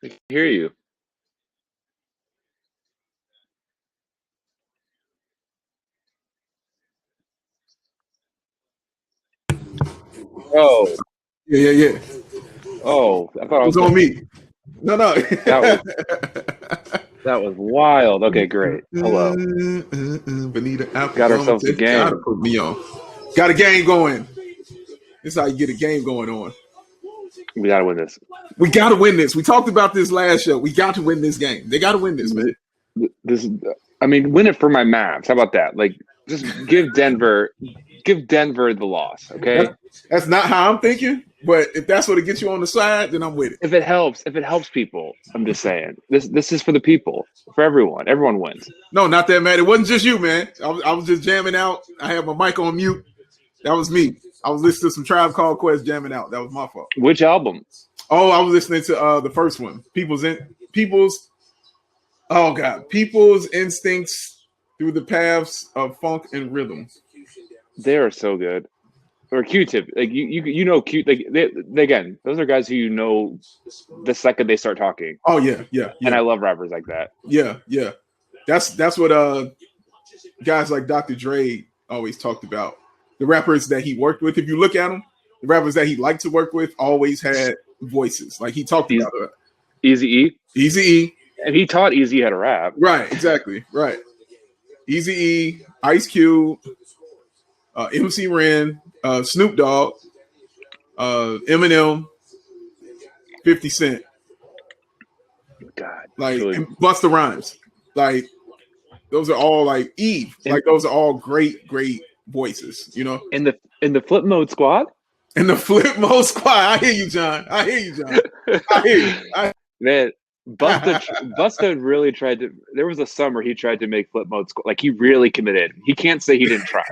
I can hear you. Oh, Yeah. oh! I thought I It was was on gonna. me. No. That was that was wild. Okay, great. Hello. Benita Apple Got Gum. ourselves a They gotta game. put me on. Got a game going. This is how you get a game going on. We gotta win this. We got to win this. We talked about this last show. We got to win this game. They got to win this, man. This. I mean, win it for my Mavs. How about that? Like, just give Denver the loss. Okay. That's not how I'm thinking. But if that's what it gets you on the side, then I'm with it. If it helps people, I'm just saying. This is for the people, for everyone. Everyone wins. No, not that, man. It wasn't just you, man. I was just jamming out. I had my mic on mute. That was me. I was listening to some Tribe Called Quest jamming out. That was my fault. Which album? Oh, I was listening to the first one. People's Instincts Through the Paths of Funk and Rhythm. They are so good. Or Q-Tip, like you know, They again, those are guys who you know the second they start talking. Oh yeah. And I love rappers like that. Yeah. That's what guys like Dr. Dre always talked about. The rappers that he worked with, if you look at them, the rappers that he liked to work with always had voices. Like he talked about it. Eazy-E. And he taught Eazy how to rap. Right, exactly. Right. Eazy-E, Ice Cube, MC Ren, Snoop Dogg, Eminem, 50 Cent. God. Like Really. and Busta Rhymes. Like those are all like Eve. Like those are all great voices, you know? In the Flip Mode Squad? In the Flip Mode Squad. I hear you, John. I hear you. Man, Busta really tried to. There was a summer he tried to make Flip Mode Squad. Like he really committed. He can't say he didn't try.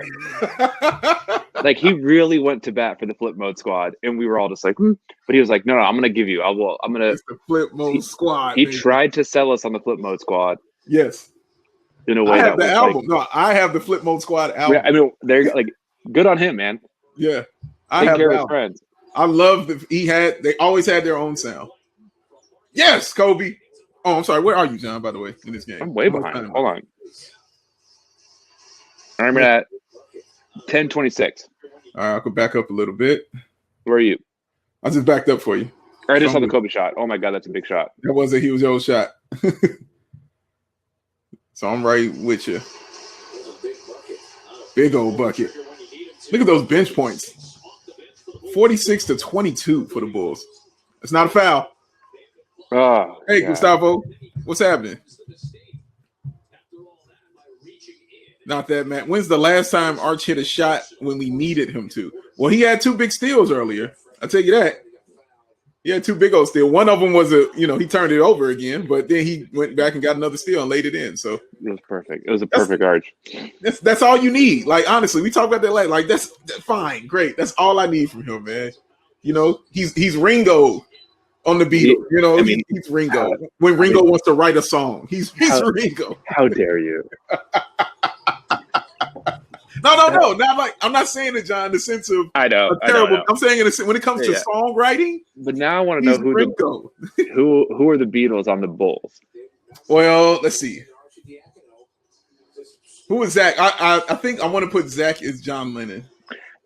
Like he really went to bat for the Flip Mode Squad, and we were all just like, but he was like, no, I'm gonna give you. I'm gonna. It's the Flip Mode Squad. He tried to sell us on the Flip Mode Squad. Yes. In a way I have that the was album. like, no, I have the Flip Mode Squad album. Yeah, I mean, they're like, good on him, man. Yeah, I have care of his friends. I love that they always had their own sound. Yes, Kobe. Oh, I'm sorry. Where are you, John? By the way, in this game, I'm way behind. Hold on. I'm at 10:26. All right, I could back up a little bit. Where are you? I just backed up for you. I just saw the Kobe shot. Oh my God, that's a big shot. That was a huge old shot. So I'm right with you. Big old bucket. Look at those bench points. 46-22 for the Bulls. It's not a foul. Oh, hey, God. Gustavo, what's happening? Not that, man. When's the last time Arch hit a shot when we needed him to? Well, he had two big steals earlier. I'll tell you that. He had two big old steals. One of them was he turned it over again, but then he went back and got another steal and laid it in. So it was perfect. It was a perfect arch. That's all you need. Like, honestly, we talked about that. Like that's fine, great. That's all I need from him, man. You know, he's Ringo on the Beatles. You know, he's Ringo. When Ringo wants to write a song, he's Ringo. How dare you? No. Not like I'm not saying it, John, in the sense of terrible. I know. I'm saying when it comes to songwriting. But now I want to know who are the Beatles on the Bulls. Well, let's see. Who is Zach? I think I want to put Zach as John Lennon.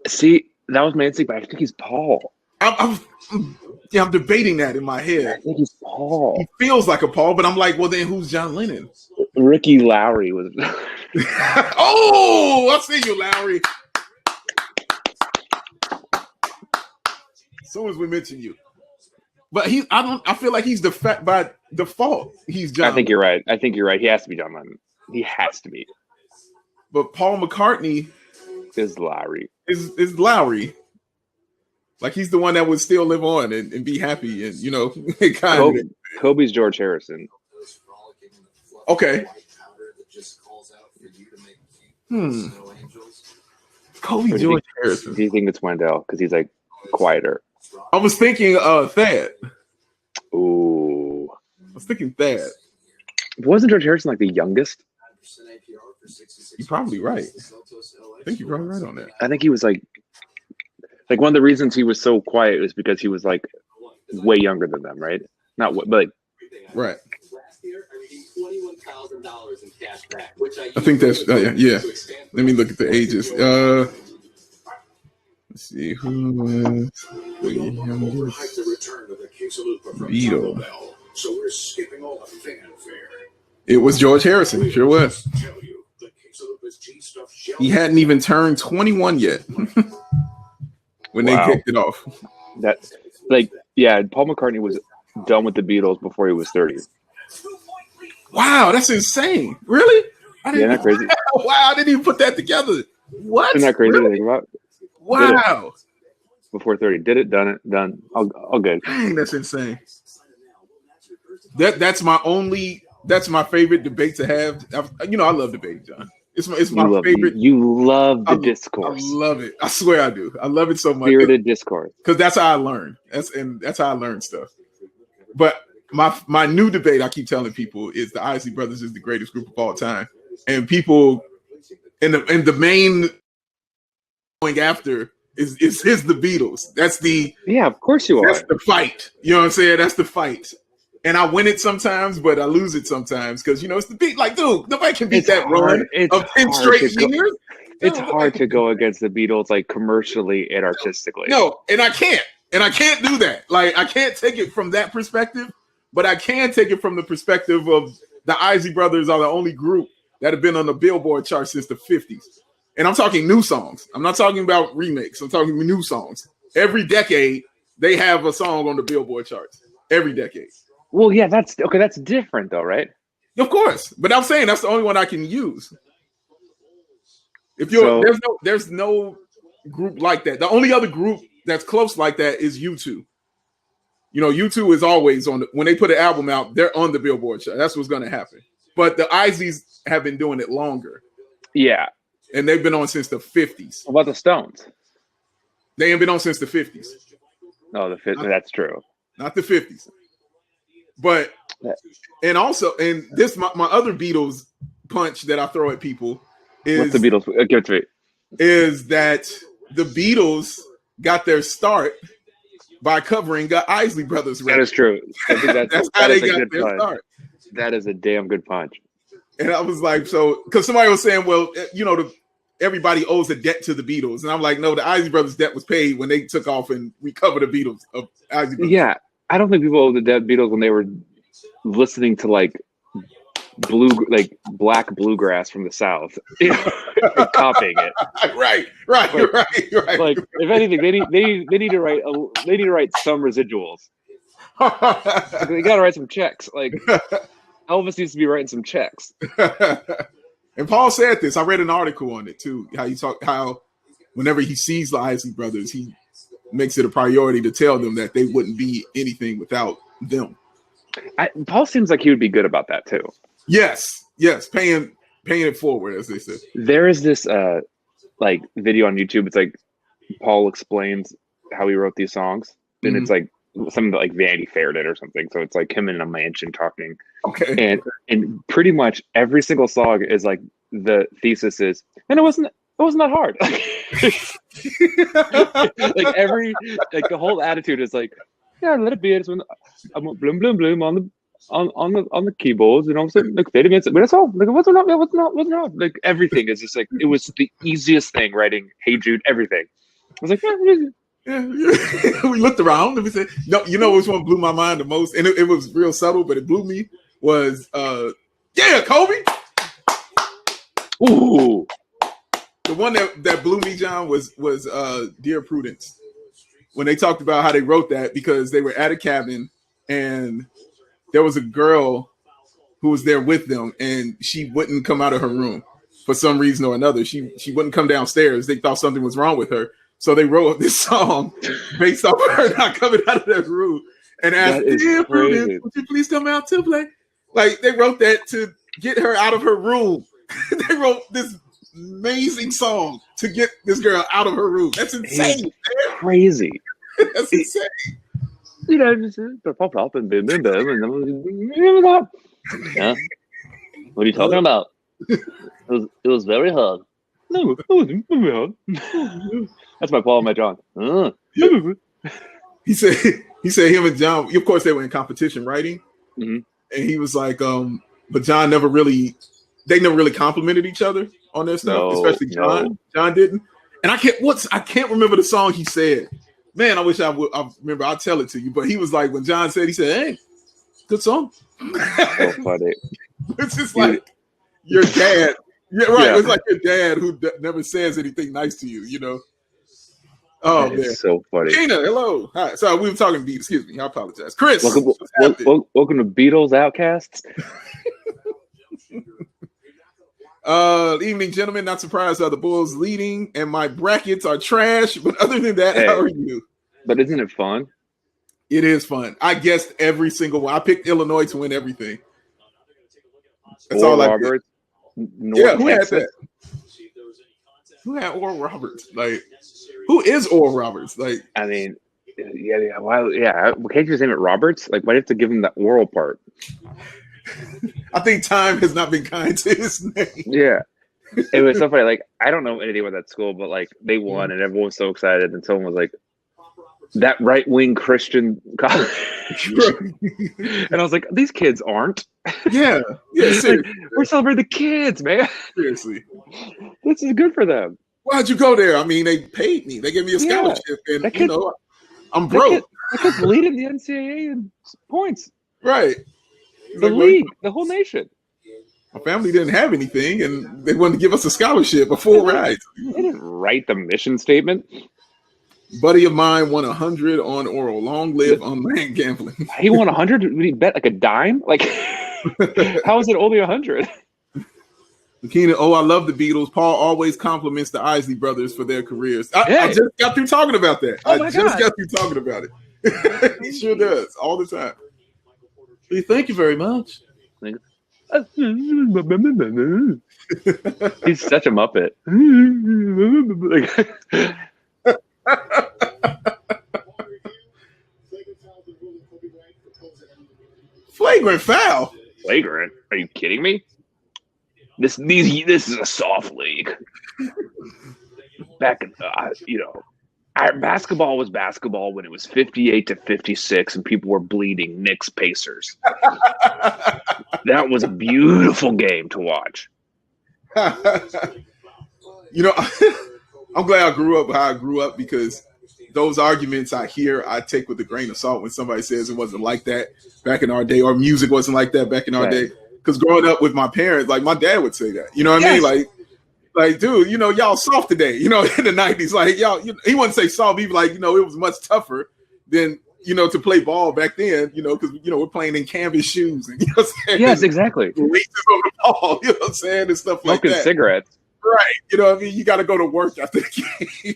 See, that was my instinct, but I think he's Paul. I'm debating that in my head. I think he's Paul. He feels like a Paul, but I'm like, well, then who's John Lennon? Ricky Lowry was. Oh, I see you, Lowry. As soon as we mention you, but I feel like he's by default. He's John. I think you're right. He has to be John Lennon. He has to be. But Paul McCartney is Lowry. Is Lowry. Like he's the one that would still live on and be happy and Kobe's George Harrison. Okay. Kobe George Harrison. Do you think it's Wendell because he's like quieter? I was thinking Thad. Ooh. I was thinking Thad. Wasn't George Harrison like the youngest? You're probably right. I think you're probably right on that. I think he was like one of the reasons he was so quiet was because he was like way younger than them, right? But like Right. I think that's yeah. Let me look at the ages. Let's see who was the youngest Beatle. So we're skipping all the fanfare. It was George Harrison. Sure was. He hadn't even turned 21 yet when they kicked it off. That, Paul McCartney was done with the Beatles before he was 30. Wow, that's insane. Really? Isn't that crazy? Wow, I didn't even put that together. What? Isn't that crazy to think about? Wow. Before 30. Did it, done it, done. All good. Dang, that's insane. That's my favorite debate to have. I love debate, John. It's my favorite. You love the discourse. I love it. I swear I do. I love it so much. Spirited discourse. Because that's how I learn. That's how I learn stuff. But my new debate I keep telling people is the Isley Brothers is the greatest group of all time, and people and the main going after is the Beatles. That's of course you are. That's the fight. You know what I'm saying? That's the fight. And I win it sometimes, but I lose it sometimes because it's the beat. Like, dude, nobody can beat that run of 10 straight years. It's hard to go against the Beatles, like commercially and artistically. No, and I can't do that. Like, I can't take it from that perspective, but I can take it from the perspective of the Isley Brothers are the only group that have been on the Billboard chart since the 50s. And I'm talking new songs. I'm not talking about remakes. I'm talking new songs. Every decade, they have a song on the Billboard charts. Every decade. Well, yeah, that's different though, right? Of course. But I'm saying that's the only one I can use. There's no group like that. The only other group that's close like that is U2. U2 is always when they put an album out, they're on the Billboard chart. That's what's going to happen. But the Isleys have been doing it longer. Yeah. And they've been on since the 50s. What about the Stones? They ain't been on since the 50s. No, the 50s. That's true. Not the 50s. But and this my other Beatles punch that I throw at people is what's the Beatles? Give it to me. Is that the Beatles got their start by covering the Isley Brothers record. That is true. I think that's how they got their start. That is a damn good punch. And I was like, because somebody was saying, well, everybody owes a debt to the Beatles. And I'm like, no, the Isley Brothers debt was paid when they took off and recovered the Beatles of Isley Brothers. Yeah. I don't think people owe the debt Beatles when they were listening to like black bluegrass from the South, and copying it. Right. Like, if anything, they need to write some residuals. They got to write some checks. Like, Elvis needs to be writing some checks. And Paul said this. I read an article on it too. How whenever he sees the Isley Brothers, he makes it a priority to tell them that they wouldn't be anything without them. Paul seems like he would be good about that too. Yes, paying it forward, as they say. There is this video on YouTube. It's like Paul explains how he wrote these songs, and it's like something that like Vanity Fair did or something. So it's like him in a mansion talking. Okay. And pretty much every single song is like the thesis is, and it wasn't that hard. Like the whole attitude is like, yeah, let it be. It's when I'm bloom bloom bloom on the keyboards, and all of a sudden like 30 minutes, but it's all like what's not like everything is just like it was the easiest thing writing Hey Jude, everything. I was like, yeah. We looked around and we said, no, which one blew my mind the most, and it was real subtle, but it blew me was Kobe. Ooh. The one that blew me, John, was Dear Prudence. When they talked about how they wrote that, because they were at a cabin and there was a girl who was there with them and she wouldn't come out of her room for some reason or another. She wouldn't come downstairs. They thought something was wrong with her. So they wrote this song based off of her not coming out of that room and asked, Dear Prudence, would you please come out to play? Like, they wrote that to get her out of her room. They wrote this amazing song to get this girl out of her room. That's insane. Crazy. That's insane. Just pop up and boom, boom, boom, and yeah. What are you talking about? It was very hard. No, it wasn't very hard. That's my Paul and my John. He said him and John, of course they were in competition writing, Mm-hmm. and he was like, but John they never really complimented each other on their stuff, especially John. No. John didn't, and I can't remember the song he said. Man, I wish I remember. I'll tell it to you. But he was like, when John said, he said, "Hey, good song." So funny. It's just like your dad. Yeah, right. Yeah. It's like your dad who never says anything nice to you. You know. Oh That man, is so funny. Gina, hello. Hi. Sorry, we were talking beat. Excuse me. I apologize. Chris, welcome to Beatles Outcasts. Evening, gentlemen. Not surprised how the Bulls leading, and my brackets are trash. But other than that, how are you? But isn't it fun? It is fun. I guessed every single one. I picked Illinois to win everything. That's all I did. Yeah, who had that? Who had Oral Roberts? Like, who is Oral Roberts? Like, I mean, yeah. Why? Yeah, can't you just name it Roberts? Like, why do you have to give him the oral part? I think time has not been kind to his name. Yeah, it was so funny. Like, I don't know anything about that school, but like, they won, and everyone was so excited. And someone was like, "That right-wing Christian college," and I was like, "These kids aren't." Yeah. Like, we're celebrating the kids, man. Seriously, this is good for them. Why'd you go there? I mean, they paid me. They gave me a scholarship, and you know, I'm broke. That kid's leading the NCAA in points. Right. The league, the whole nation. My family didn't have anything, and they wanted to give us a scholarship, a full ride. They didn't write the mission statement. Buddy of mine won 100 on oral. Long live online gambling. He won 100. Did he bet like a dime? Like, how is it only 100? Keenan, I love the Beatles. Paul always compliments the Isley brothers for their careers. I just got through talking about that. I just got through talking about it. He sure does all the time. Thank you very much. He's such a Muppet. Flagrant foul. Flagrant? Are you kidding me? This is a soft league. Back in basketball was basketball when it was 58-56 and people were bleeding. Knicks Pacers. That was a beautiful game to watch. You know, I'm glad I grew up how I grew up, because those arguments I hear, I take with a grain of salt when somebody says it wasn't like that back in our day, or music wasn't like that back in our day. Because growing up with my parents, like my dad would say that. You know what I mean? Like, dude, you know, y'all soft today. You know, in the 90s, like y'all, he wouldn't say soft. He'd be like, you know, it was much tougher than, you know, to play ball back then. You know, because we're playing in canvas shoes. And, you know what I'm saying? Yes, exactly. Reaches on the ball. You know what I'm saying? And stuff like that. Smoking cigarettes. Right. You know what I mean? You got to go to work after the game.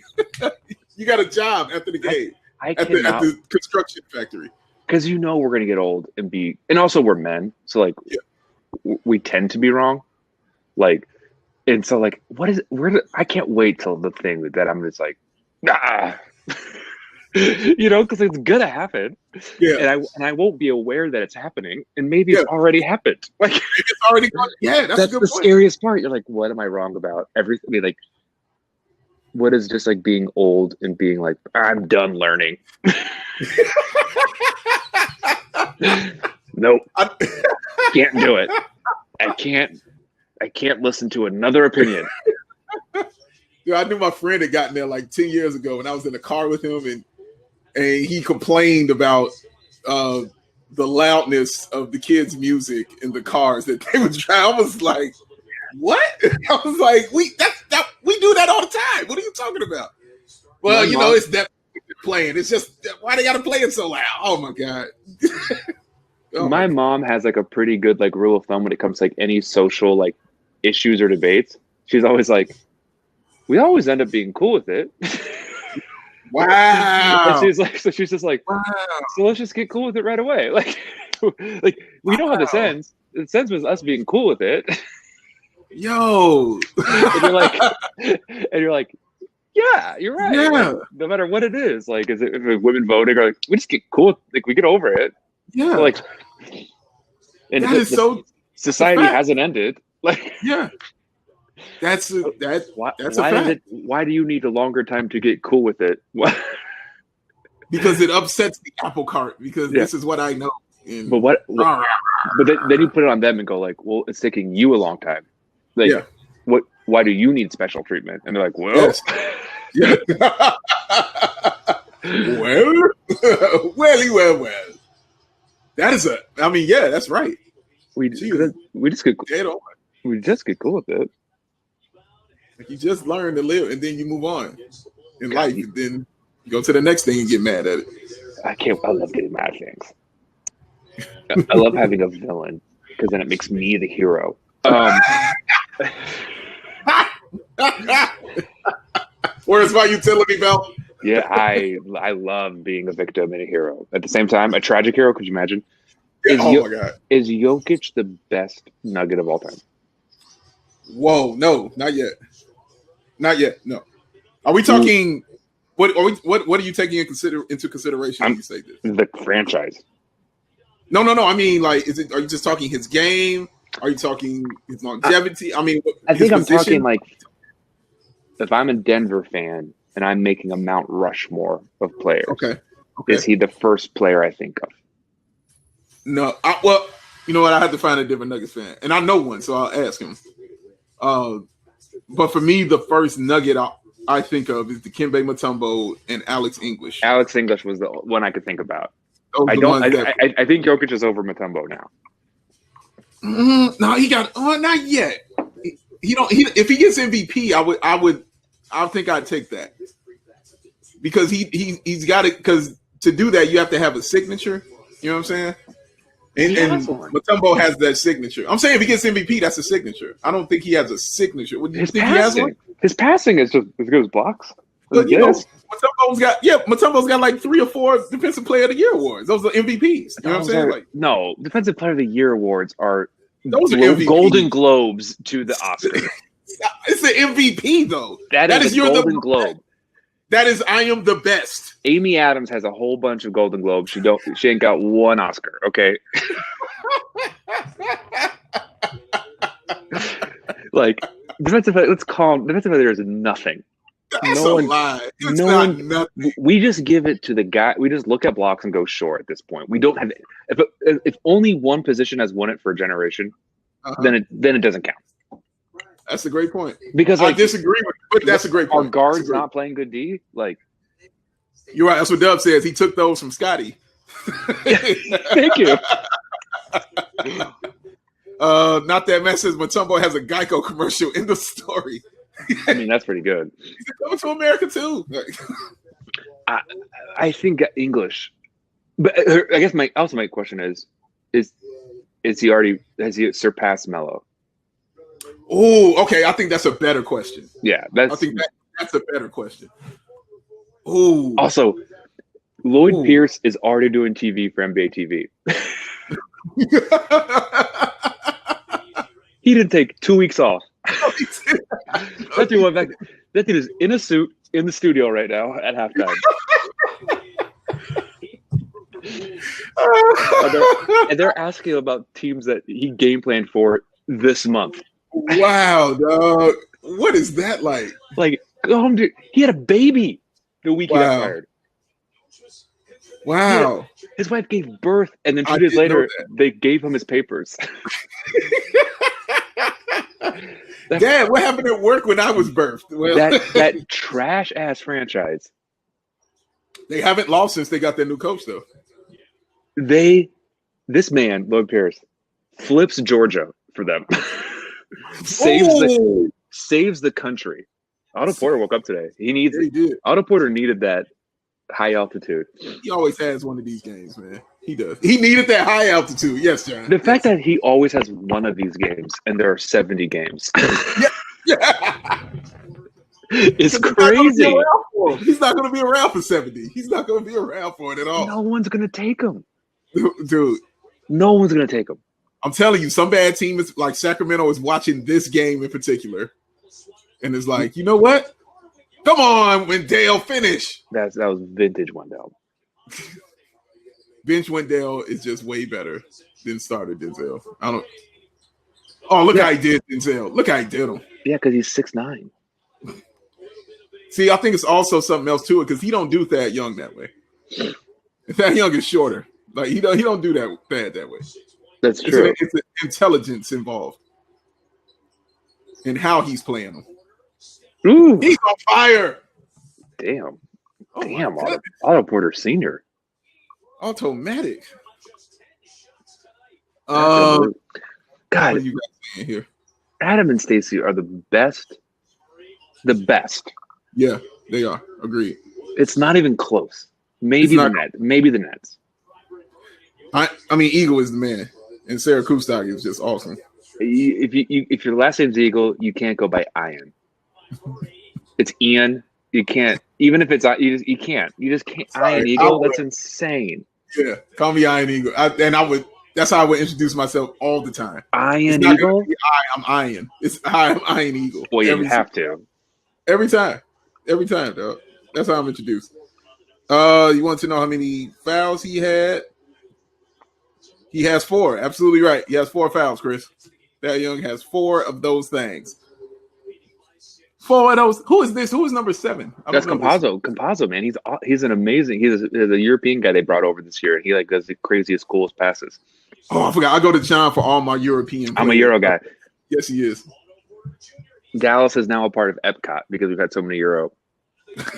You got a job after the game. At the construction factory. Because we're going to get old and also we're men. So like, we tend to be wrong. Like, and so like, I can't wait till the thing that I'm just like, you know, because it's going to happen. Yeah. And I won't be aware that it's happening. And maybe it's already happened. Like, it's already gone. Yeah, that's a good the point. Scariest part. You're like, what am I wrong about? Everything. I mean, like, what is just like being old and being like, I'm done learning. Nope. Can't do it. I can't listen to another opinion. Dude, I knew my friend had gotten there like 10 years ago when I was in the car with him, and he complained about the loudness of the kids' music in the cars that they would drive. I was like, what? I was like, we do that all the time. What are you talking about? Well, you know, it's that playing. It's just, why they got to play it so loud? Oh my God. My mom has like a pretty good like rule of thumb when it comes to like any social like issues or debates. She's always like, we always end up being cool with it. Wow. And she's just like, wow. So let's just get cool with it right away. Like we know how this ends. It ends with us being cool with it. Yo. and you're like, yeah, you're right. Yeah. Like, no matter what it is, like, is it women voting, or like, we just get cool, like we get over it. Yeah. So, like, and that is so. Society hasn't ended. Like, yeah. That's a fact. Why do you need a longer time to get cool with it? Because it upsets the apple cart. Because this is what I know. And But then you put it on them and go like, well, it's taking you a long time. Like, yeah. Why do you need special treatment? And they're like, well, Yes. Yeah. well. That is that's right. we just get Dead on. cool with it. Like you just learn to live, and then you move on in life, and then you go to the next thing and get mad at it. I love getting mad at things. I love having a villain because then it makes me the hero. Where's my utility belt? Yeah, I love being a victim and a hero. At the same time, a tragic hero, could you imagine? My God. Is Jokic the best Nugget of all time? Whoa, no, not yet. Not yet, no. Are we talking what are you taking into consideration when you say this? The franchise. No. I mean, like, are you just talking his game? Are you talking his longevity? I mean, I think I'm talking like if I'm a Denver fan and I'm making a Mount Rushmore of players. Okay. Is he the first player I think of? No. Well, you know what? I have to find a different Nuggets fan, and I know one, so I'll ask him. But for me, the first Nugget I think of is Dikembe Mutombo and Alex English. Alex English was the one I could think about. I think Jokic is over Mutombo now. No, he got not yet. He don't. If he gets MVP, I think I'd take that because he's got it. Because to do that, you have to have a signature. You know what I'm saying? And Mutombo has that signature. I'm saying if he gets MVP, that's a signature. I don't think he has a signature. Do you think he has one? His passing is just as good as blocks. But Mutombo's got like 3 or 4 Defensive Player of the Year awards. Those are MVPs. You know what I'm saying? No, Defensive Player of the Year awards are those are Golden Globes to the Oscars. It's an MVP though. That is your Golden Globe. That is I am the best. Amy Adams has a whole bunch of Golden Globes. She ain't got one Oscar. Okay. Like defensive player is nothing. That's a lie. It's not nothing. We just give it to the guy. We just look at blocks and go short at this point. We don't have if only one position has won it for a generation, then it doesn't count. That's a great point. Because I disagree with you, but that's a great point. Are guards not playing good D? Like you're right. That's what Dub says. He took those from Scotty. Thank you. Not that man says Mutombo has a Geico commercial in the story. I mean, that's pretty good. He's coming to America too. I think English, but I guess my question is has he surpassed Melo? Oh, okay. I think that's a better question. Yeah, I think that's a better question. Oh, also, Lloyd Pierce is already doing TV for NBA TV. He didn't take 2 weeks off. That dude went back. That dude is in a suit in the studio right now at halftime. And they're asking about teams that he game planned for this month. Wow, dog. What is that like? Like, dude, he had a baby the week he got fired. Wow. His wife gave birth, and then 2 days later, they gave him his papers. Dad, what happened at work when I was birthed? Well, that trash ass franchise. They haven't lost since they got their new coach, though. This man, Lloyd Pierce, flips Georgia for them. saves the country. Otto Porter woke up today. Otto Porter needed that high altitude. He always has one of these games, man. He does. He needed that high altitude. Yes, John. The fact that he always has one of these games, and there are 70 games, it's crazy. He's not going to be around for 70. He's not going to be around for it at all. No one's going to take him, dude. No one's going to take him. I'm telling you, some bad team is like Sacramento is watching this game in particular, and it's like, you know what? Come on, Wendell, finish. That was vintage Wendell. Bench Wendell is just way better than starter Denzel. Oh, look how he did Denzel. Look how he did him. Yeah, because he's 6'9". See, I think it's also something else to it because he don't do Thad Young that way. Thad Young is shorter. Like he don't do that bad that way. That's true. It's an intelligence involved in how he's playing them. Ooh, He's on fire. damn, Oh damn, my God. Otto Porter Sr. Automatic. God, What are you guys saying here? Adam and Stacey are the best. The best. Yeah, they are. Agreed. It's not even close. Maybe the Nets. Maybe the Nets. I mean, Eagle is the man, and Sarah Kustok is just awesome. If your last name's Eagle, you can't go by Ian. It's Ian. You can't. Even if it's you can't. You just can't. Sorry, Ian Eagle. That's insane. Yeah, call me Ian Eagle. That's how I would introduce myself all the time. Ian Eagle. I'm Ian. It's I'm Ian Eagle. Well, yeah, you have to. Every time, dog. That's how I'm introduced. You want to know how many fouls he had? He has 4. Absolutely right. He has 4 fouls, Chris. That Young has 4 of those things. 4 of those. Who is this? Who is number 7? That's Campazzo. Campazzo, man. He's an amazing. He's a European guy they brought over this year. He does the craziest, coolest passes. Oh, I forgot. I go to John for all my European players. I'm a Euro guy. Yes, he is. Dallas is now a part of Epcot because we've had so many Euro.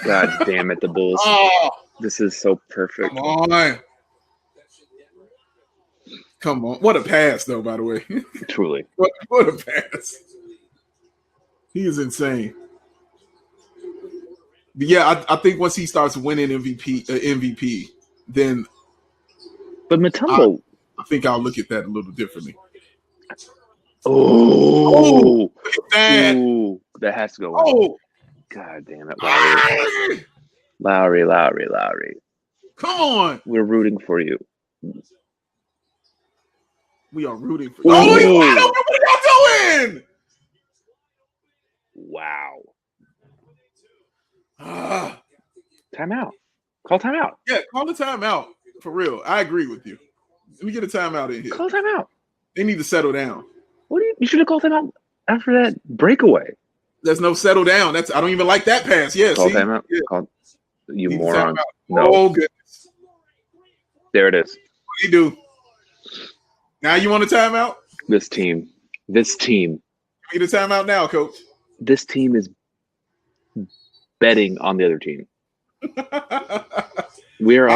God damn it, the Bulls. Oh, this is so perfect. Come on. What a pass, though, by the way. Truly. What a pass. He is insane. But yeah, I think once he starts winning MVP, then But Mutombo, I think I'll look at that a little differently. Oh, look at that. Ooh, that has to go on. Oh, God damn it, Lowry. Come on. We're rooting for you. We are rooting for you. Oh, what are y'all doing? Wow. Timeout. Call timeout. Yeah, call the timeout. For real. I agree with you. Let me get a timeout in here. Call timeout. They need to settle down. You should have called timeout after that breakaway. There's no settle down. I don't even like that pass. Yeah, call timeout. Yeah. Call, you moron. No. Oh goodness. There it is. What do you do? Now you want a timeout? This team. You need a timeout now, coach. This team is betting on the other team. We're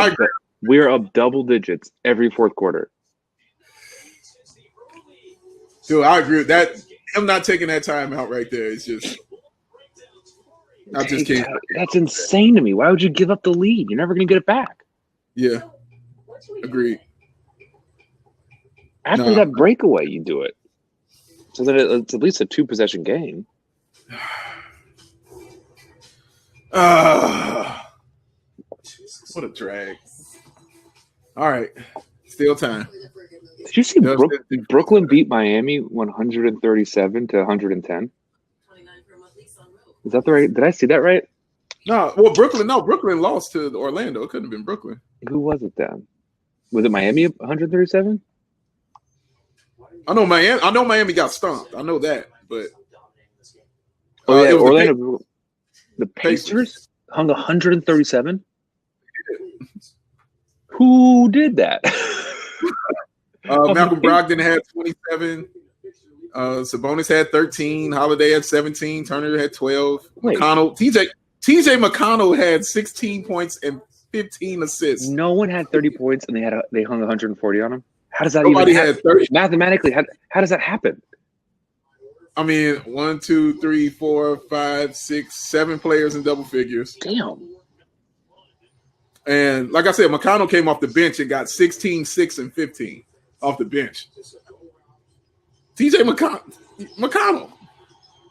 up double digits every fourth quarter. Dude, I agree with that. I'm not taking that timeout right there. It's just I just can't. That's insane to me. Why would you give up the lead? You're never going to get it back. Yeah. Agreed. After that breakaway, you do it. So that it's at least a 2-possession game. What a drag. All right. Still time. Did you see Brooklyn beat Miami 137 to 110? Is that the right? Did I see that right? No. Well, Brooklyn lost to Orlando. It couldn't have been Brooklyn. Who was it then? Was it Miami 137? I know Miami got stomped. I know that, but Orlando. The Pacers hung 137. Who did that? Malcolm Brogdon had 27. Sabonis had 13. Holiday had 17. Turner had 12. TJ McConnell had 16 points and 15 assists. No one had 30 points, and they hung 140 on him. How does that Nobody even had 30. Mathematically, how does that happen? I mean, 1, 2, 3, 4, 5, 6, 7 players in double figures. Damn. And like I said, McConnell came off the bench and got 16, 6, and 15 off the bench. TJ McConnell.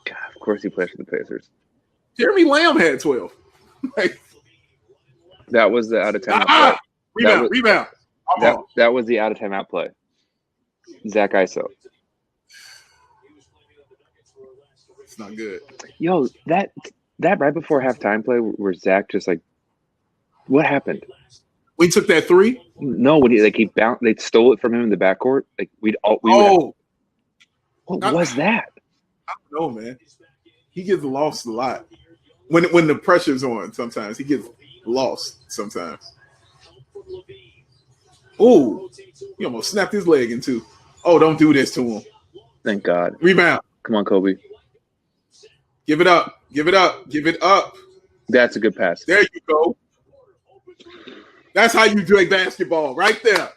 God, of course he plays for the Pacers. Jeremy Lamb had 12. That was the out of timeout play. Rebound. That was the out of timeout play. Zach Iso. It's not good. Yo, that right before halftime play where Zach just what happened? We took that 3? No, when he bounced, they stole it from him in the backcourt. What was that? I don't know, man. He gets lost a lot when the pressure's on. Sometimes he gets lost. Sometimes. Oh, he almost snapped his leg in two. Oh, don't do this to him. Thank God. Rebound. Come on, Kobe. Give it up. Give it up. Give it up. That's a good pass. There you go. That's how you play basketball, right there.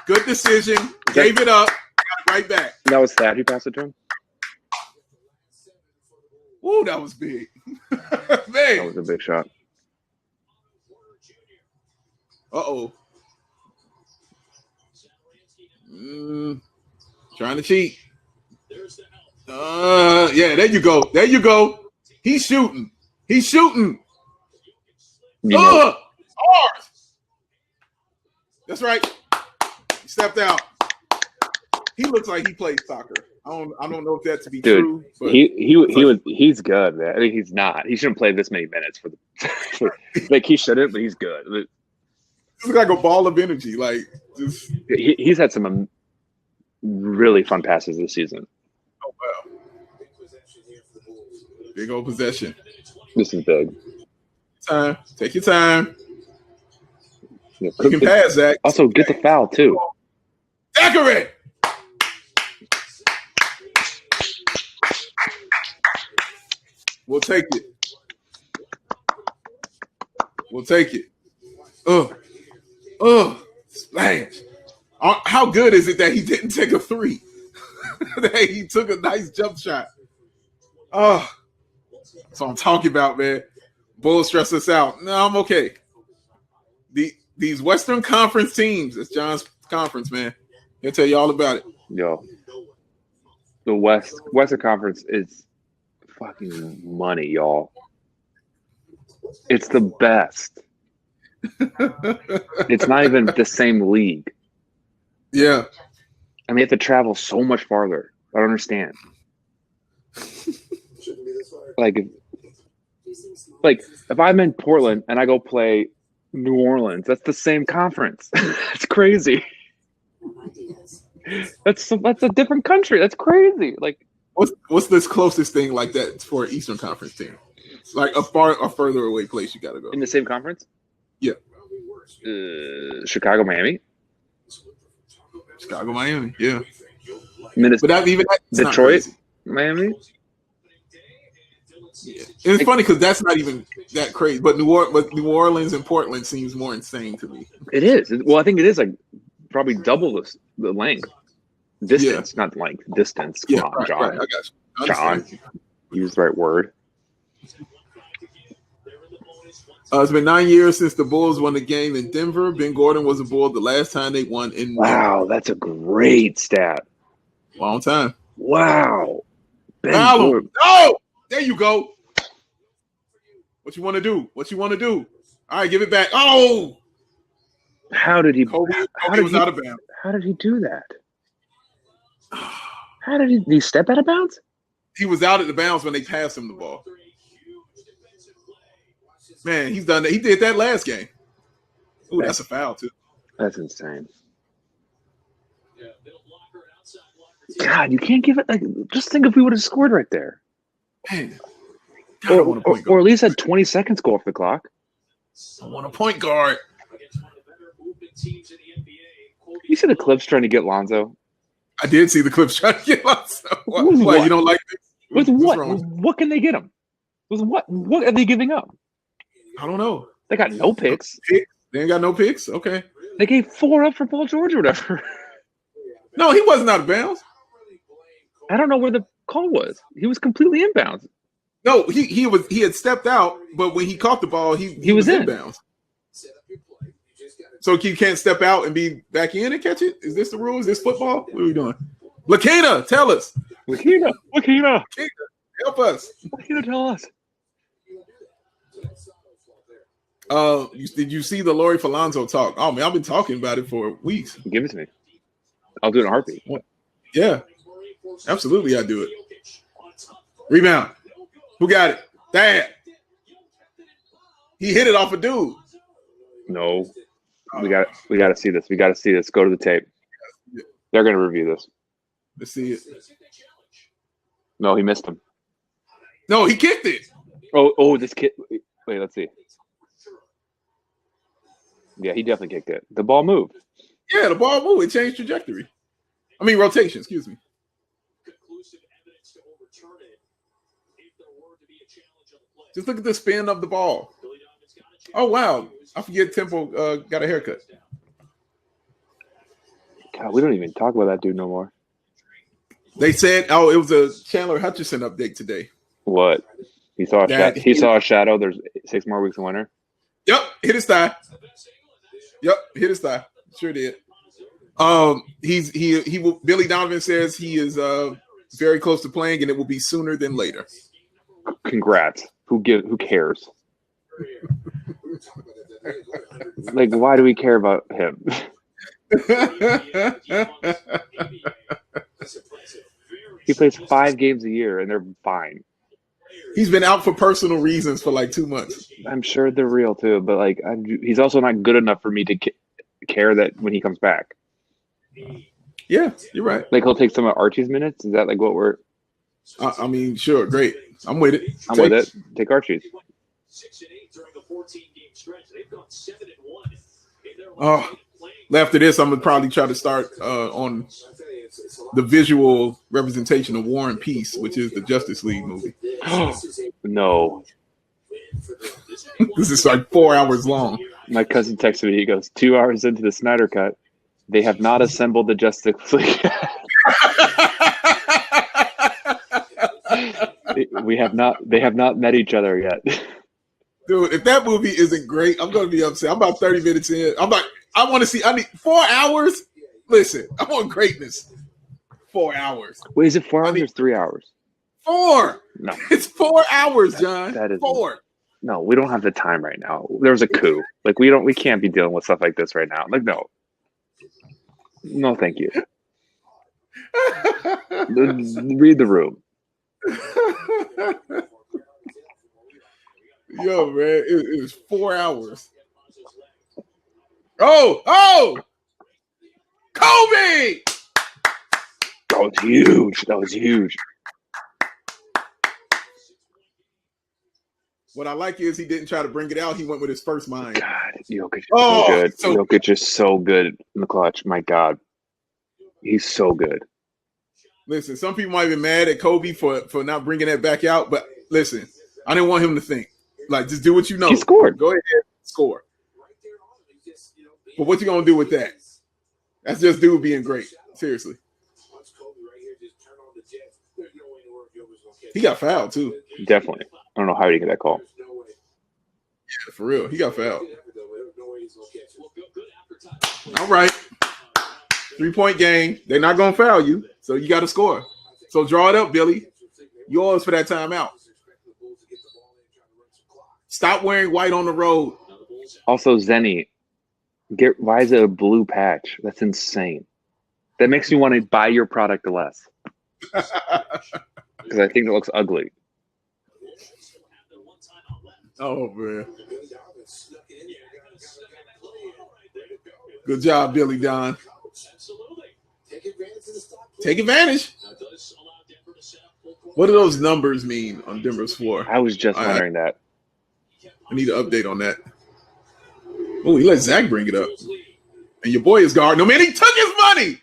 Good decision. Gave it up. Got it right back. That was Thad who passed it to him? Ooh, that was big. Man. That was a big shot. Uh-oh. Trying to cheat. Yeah, there you go. There you go. He's shooting. He's shooting. Hard. That's right. He stepped out. He looks like he plays soccer. I don't know if that to be true. But he's good, man. I mean, he's not. He shouldn't play this many minutes for the like he shouldn't, but he's good. This is like a ball of energy. Like just he's had some really fun passes this season. Oh wow. Big old possession. This is big. Time. Take your time. Yeah, you can pass, Zach. Also, get the foul, too. Zachary! We'll take it. We'll take it. Splash. How good is it that he didn't take a three? That he took a nice jump shot. Oh, that's what I'm talking about, man. Bulls stress us out. No, I'm okay. These Western Conference teams, it's John's conference, man. He'll tell you all about it. Yo, the Western Conference is fucking money, y'all. It's the best. It's not even the same league. Yeah. I mean, you have to travel so much farther. I don't understand. Like if I'm in Portland and I go play New Orleans, that's the same conference. It's crazy. That's a different country. That's crazy. Like, what's this closest thing like that for an Eastern Conference team? It's like a further away place you got to go. In the same conference? Yeah. Chicago, Miami. Chicago, Miami. Yeah. Minnesota, but Detroit, Miami. Yeah. It's funny because that's not even that crazy. But New Orleans and Portland seems more insane to me. It is. Well, I think it is like probably double the length. Distance, not length. Distance. Come on, John. Right. I got you. John, use the right word. It's been 9 years since the Bulls won the game in Denver. Ben Gordon was a Bull the last time they won in Denver. That's a great stat. Long time. Wow. Ben Gordon. No! There you go. What you want to do? All right, give it back. Oh! How did he? Kobe was out of bounds. How did he do that? How did he step out of bounds? He was out of the bounds when they passed him the ball. Man, he's done that. He did that last game. Ooh, that's a foul too. That's insane. God, you can't give it like. Just think if we would have scored right there. Man, or at least had 20 seconds go off the clock. I want a point guard. You see the clips trying to get Lonzo? I did see the clips trying to get Lonzo. What? You don't like this? With what? What can they get him? With what? What are they giving up? I don't know. They got no picks. They ain't got no picks? Okay. They gave 4 up for Paul George or whatever. No, he wasn't out of bounds. I don't know where the call was. He was completely inbounds. No, he had stepped out, but when he caught the ball, he was inbounds. So you can't step out and be back in and catch it? Is this the rule? Is this football? What are we doing? Lakina, tell us. Lakina, help us. Lakina, tell us. Did you see the Lori Falonzo talk? Oh man, I've been talking about it for weeks. Give it to me. I'll do it in a heartbeat. What? Yeah, absolutely, I do it. Rebound. Who got it? Dad. He hit it off a dude. No, we got to see this. We got to see this. Go to the tape. They're gonna review this. Let's see it. No, he missed him. No, he kicked it. Oh, this kid. Wait, let's see. Yeah, he definitely kicked it. The ball moved. Yeah, the ball moved. It changed trajectory. I mean, rotation. Excuse me. Just look at the spin of the ball. Oh wow! I forget Temple got a haircut. God, we don't even talk about that dude no more. They said, "Oh, it was a Chandler Hutchison update today." What? He saw a shadow. He saw a shadow. There's 6 more weeks of winter. Yep, hit his thigh. Yep, hit his thigh. Sure did. He will. Billy Donovan says he is very close to playing, and it will be sooner than later. Congrats. Who cares? Like, why do we care about him? He plays 5 games a year, and they're fine. He's been out for personal reasons for like 2 months. I'm sure they're real too, but like, he's also not good enough for me to care that when he comes back. Yeah, you're right. Like, he'll take some of Archie's minutes. Is that like what we're? I mean, sure, great. I'm with it. I'm with it. Take Archie's. Oh, after this, I'm gonna probably try to start on the visual representation of War and Peace, which is the Justice League movie. No. This is like 4 hours long. My cousin texted me. He goes, 2 hours into the Snyder Cut, they have not assembled the Justice League. They have not met each other yet. Dude, if that movie isn't great, I'm going to be upset. I'm about 30 minutes in. I'm like, I need 4 hours. Listen, I want greatness. 4 hours. Wait, is it 4 hours or 3 hours? 4. No. It's 4 hours, John. That is 4. No, we don't have the time right now. There was a coup. Like, we can't be dealing with stuff like this right now. Like, no. No, thank you. Read the room. Yo, man, it was 4 hours. Oh, Kobe! That was huge. What I like is he didn't try to bring it out. He went with his first mind. God, Jokic is so good. Jokic is so good in the clutch. My God. He's so good. Listen, some people might be mad at Kobe for not bringing that back out, but listen, I didn't want him to think. Like, just do what you know. He scored. Go ahead, score. But what you gonna do with that? That's just dude being great. Seriously. He got fouled too. Definitely. I don't know how he get that call. Yeah, for real. He got fouled. All right. 3-point game. They're not gonna foul you, so you got to score. So draw it up, Billy. Yours for that timeout. Stop wearing white on the road. Also, Zenny, why is it a blue patch? That's insane. That makes me want to buy your product less. Because I think it looks ugly. Oh, man. Good job, Billy Don. Take advantage. What do those numbers mean on Denver's floor? I was just wondering that. I need an update on that. Oh, he let Zach bring it up. And your boy is guarding him, and he took his money.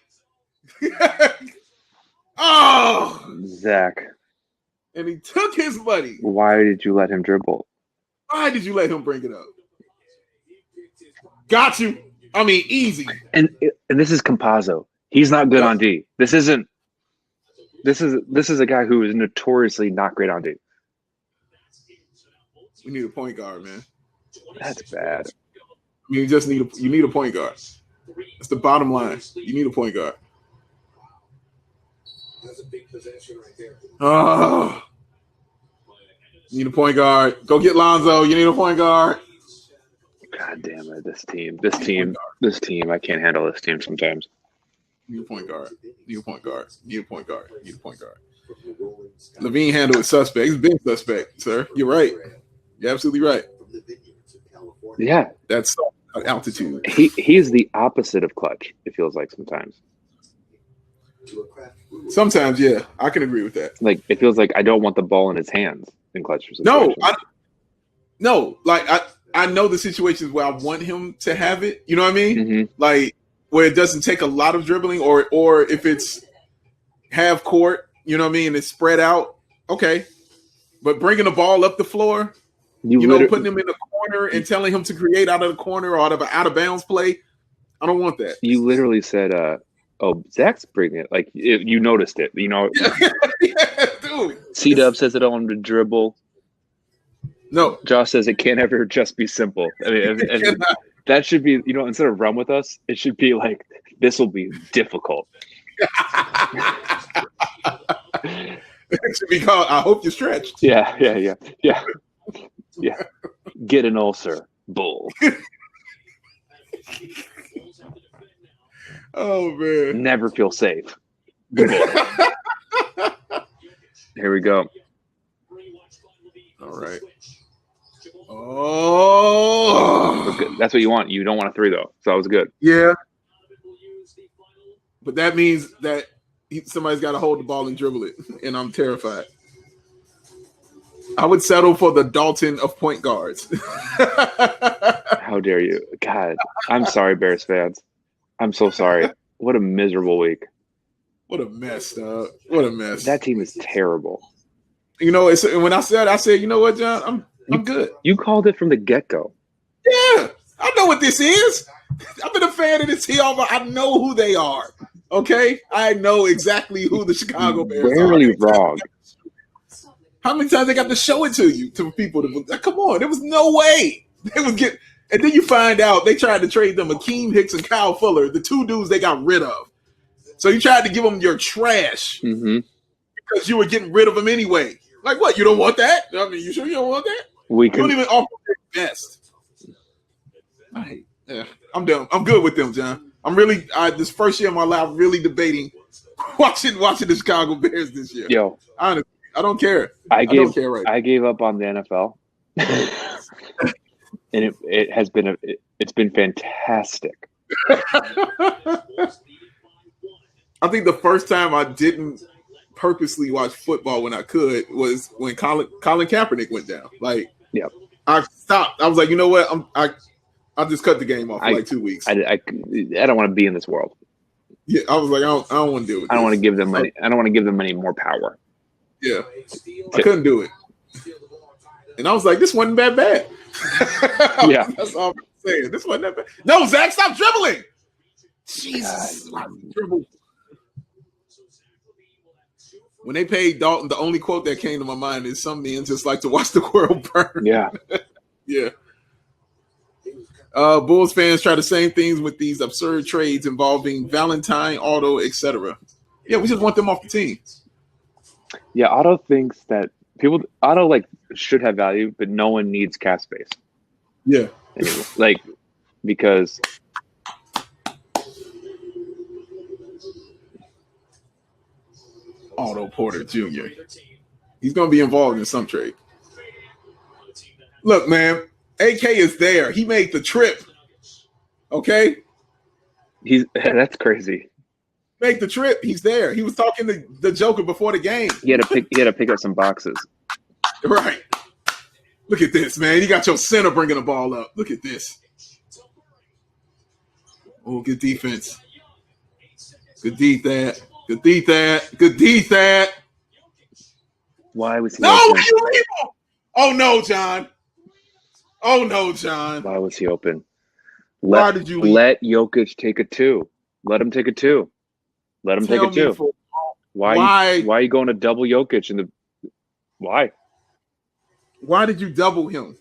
Oh, Zach. And he took his money. Why did you let him dribble? Why did you let him bring it up? Got you. I mean, easy. And this is Campazzo. He's not good on D. This is a guy who is notoriously not great on D. We need a point guard, man. That's bad. I mean, you need a point guard. That's the bottom line. You need a point guard. That's a big possession right there. Oh, you need a point guard. Go get Lonzo. You need a point guard. God damn it! This team. I can't handle this team sometimes. Need a point guard. Levine handled it suspect. He's been suspect, sir. You're right. You're absolutely right. Yeah, that's altitude. He's the opposite of clutch. It feels like sometimes. Sometimes, yeah, I can agree with that. Like, it feels like I don't want the ball in his hands in clutch. I know the situations where I want him to have it. You know what I mean? Mm-hmm. Like where it doesn't take a lot of dribbling, or if it's half court, you know what I mean, and it's spread out. Okay, but bringing the ball up the floor, putting him in the corner and telling him to create out of the corner or out of an out of bounds play, I don't want that. You literally said, "Oh, Zach's bringing it." Like you noticed it. Yeah, dude. C-Dub says it on the dribble. No, Josh says it can't ever just be simple. I mean, and that should be, instead of run with us, it should be like, this will be difficult. It should be called, I hope you're stretched. Yeah. Get an ulcer, bull. Oh, man. Never feel safe. Here we go. All right. Oh, that's what you want. You don't want a 3 though, so that was good. Yeah, but that means that somebody's got to hold the ball and dribble it, and I'm terrified. I would settle for the Dalton of point guards. How dare you? God, I'm sorry, Bears fans. I'm so sorry. What a miserable week. What a mess, dog. What a mess. That team is terrible. When I said, you know what, John, I'm good. You called it from the get-go. Yeah, I know what this is. I've been a fan of this team. I know who they are. Okay, I know exactly who the Chicago Bears are. Rarely wrong. How many times they got to show it to you, to people? Come on, there was no way they would get. And then you find out they tried to trade them Akeem Hicks and Kyle Fuller, the 2 dudes they got rid of. So you tried to give them your trash because you were getting rid of them anyway. Like what? You don't want that? I mean, you sure you don't want that? You don't even offer their best. I'm done. I'm good with them, John. I'm really this first year of my life really debating watching the Chicago Bears this year. Yo, honestly, I don't care. I don't care right now. I gave up on the NFL, and it's been fantastic. I think the first time I didn't purposely watch football when I could was when Colin Kaepernick went down. Like, I stopped. I was like, you know what? I'll just cut the game off for like 2 weeks. I don't want to be in this world. Yeah, I was like, I don't want to deal with. I don't want to give them money. I don't want to give them any more power. Yeah, I couldn't do it. And I was like, this wasn't that bad. Yeah, that's all I'm saying. This wasn't that bad. No, Zach, stop dribbling. Jesus, dribble. When they paid Dalton, the only quote that came to my mind is, "Some men just like to watch the world burn." Yeah. Yeah. Bulls fans try the same things with these absurd trades involving Valentine, Otto, etc. Yeah, we just want them off the team. Yeah, Otto thinks that Otto should have value, but no one needs cap space. Yeah. Anyway, because Otto Porter Jr. He's going to be involved in some trade. Look, man, AK is there. He made the trip. Okay? That's crazy. Make the trip. He's there. He was talking to the Joker before the game. He had to pick up some boxes. Right. Look at this, man. You got your center bringing the ball up. Look at this. Oh, good defense. Good D that. Good D that. Good D that. Why was he? No, you leave him. Oh no, John. Oh no, John. Why was he open? Why did you leave? Let Jokic take a 2? Let him take a 2. Let him take a 2. Why are you going to double Jokic in the? Why? Why did you double him?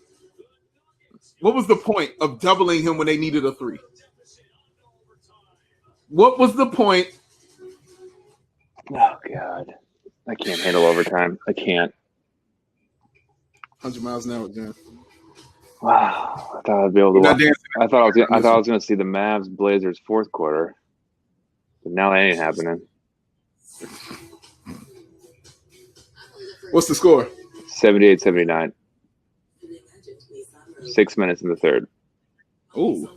What was the point of doubling him when they needed a 3? What was the point? Oh God, I can't handle overtime. I can't. 100 miles an hour, John. Wow, I thought I'd be able to watch. I thought I was going to see the Mavs Blazers fourth quarter, but now that ain't happening. What's the score? 78-79. 6 minutes in the third. Ooh.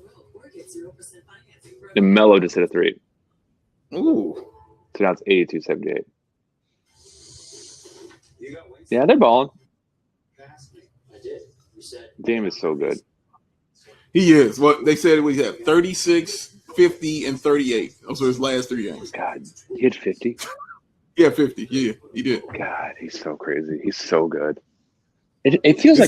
And Melo just hit a 3. Ooh. So now it's 82-78. Yeah, they're balling. Dame is so good. He is. Well, they said we had 36, 50, and 38. Those were his last 3 games. God, he had 50. Yeah, 50. Yeah, he did. God, he's so crazy. He's so good. It feels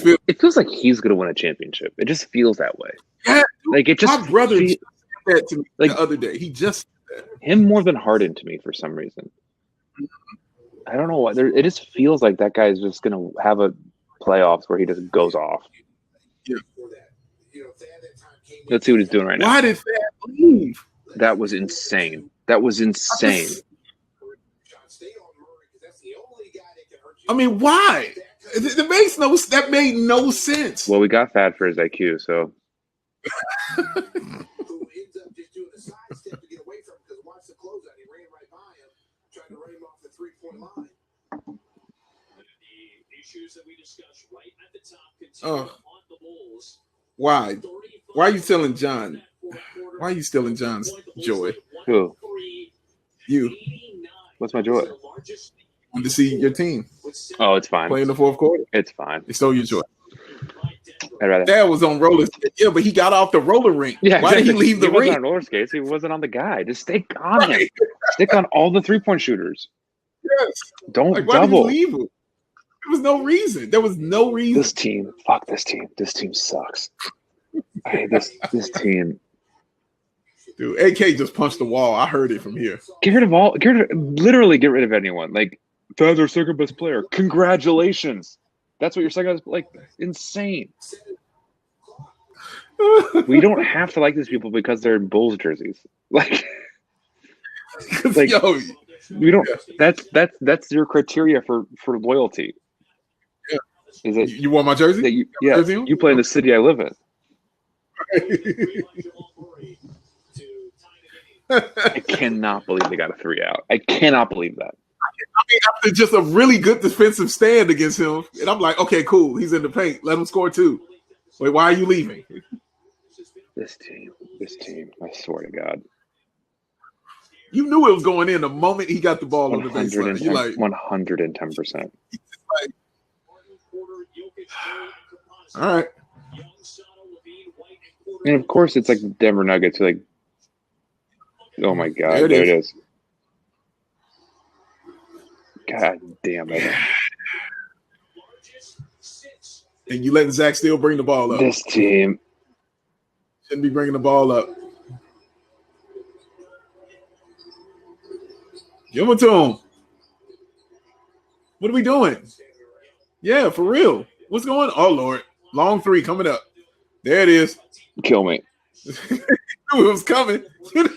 like he's gonna win a championship. It just feels that way. Yeah, like it just my brother just said that to me the other day. He just said that. Him more than Harden to me for some reason. I don't know why. It just feels like that guy is just gonna have a playoffs where he just goes off. Yeah. Let's see what he's doing right now. Why did Thad leave? That was insane. That was insane. I mean, why? That made no sense. Well, we got Thad for his IQ, so. Oh, why? Why are you stealing John? Why are you stealing John's joy? Who? You. What's my joy? I want to see your team. Oh, it's fine. Play in the fourth quarter. It's fine. They stole your joy. I'd rather. Dad was on roller skates. Yeah, but he got off the roller rink. Yeah, why did he leave the ring? He ring? wasn't on roller skates. He wasn't on the guy. Just stick on him. Stick on all the 3-point shooters. Yes. Don't why double. Did you leave him? There was no reason. There was no reason. This team. Fuck this team. This team sucks. I hate this team. Dude, AK just punched the wall. I heard it from here. Literally get rid of anyone. Like, Thad's our second best player. Congratulations. That's what your second best, like, insane. We don't have to like these people because they're in Bulls jerseys. Like yo, we don't. That's your criteria for loyalty. Yeah. Is it you want my jersey? You play in the city I live in. I cannot believe they got a 3 out. I cannot believe that. I mean, after just a really good defensive stand against him, and I'm like, okay, cool. He's in the paint. Let him score 2. Wait, why are you leaving? This team. I swear to God. You knew it was going in the moment he got the ball on the baseline. You're like 110%. All right. And of course, it's like Denver Nuggets. Like, oh my God, there it is. God damn it. And you letting Zach still bring the ball up. This team shouldn't be bringing the ball up. Give it to him. What are we doing? Yeah, for real. What's going on? Oh, Lord. Long 3 coming up. There it is. Kill me. It was coming. You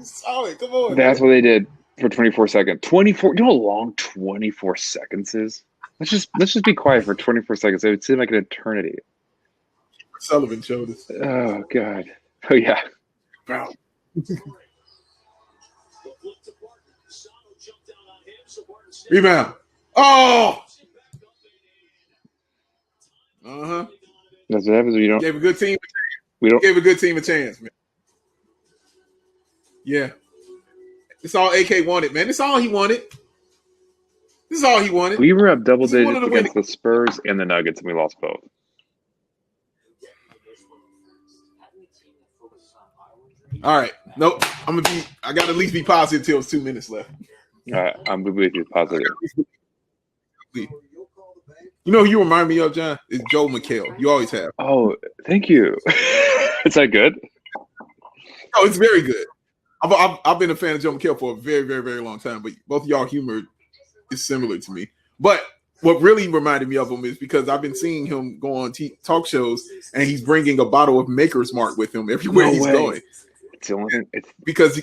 saw it. Come on. That's what they did for 24 seconds. 24. You know how long 24 seconds is? Let's just be quiet for 24 seconds. It would seem like an eternity. Sullivan showed us. Oh God. Oh yeah. Bro. Rebound. Oh. Uh-huh. That's what happens when you don't. Gave a good team a chance. We don't gave a good team a chance, man. Yeah. It's all AK wanted, man. It's all he wanted. This is all he wanted. We were up double digits against the Spurs and the Nuggets, and we lost both. All right. Nope. I gotta at least be positive till it's 2 minutes left. I'm completely positive. You know who you remind me of, John? Is Joe McHale. You always have. Oh, thank you. Is that good? Oh, it's very good. I've been a fan of Joe McHale for a very, very, very long time, but both of y'all humor is similar to me. But what really reminded me of him is because I've been seeing him go on talk shows, and he's bringing a bottle of Maker's Mark with him everywhere he's going. It's the only thing. Because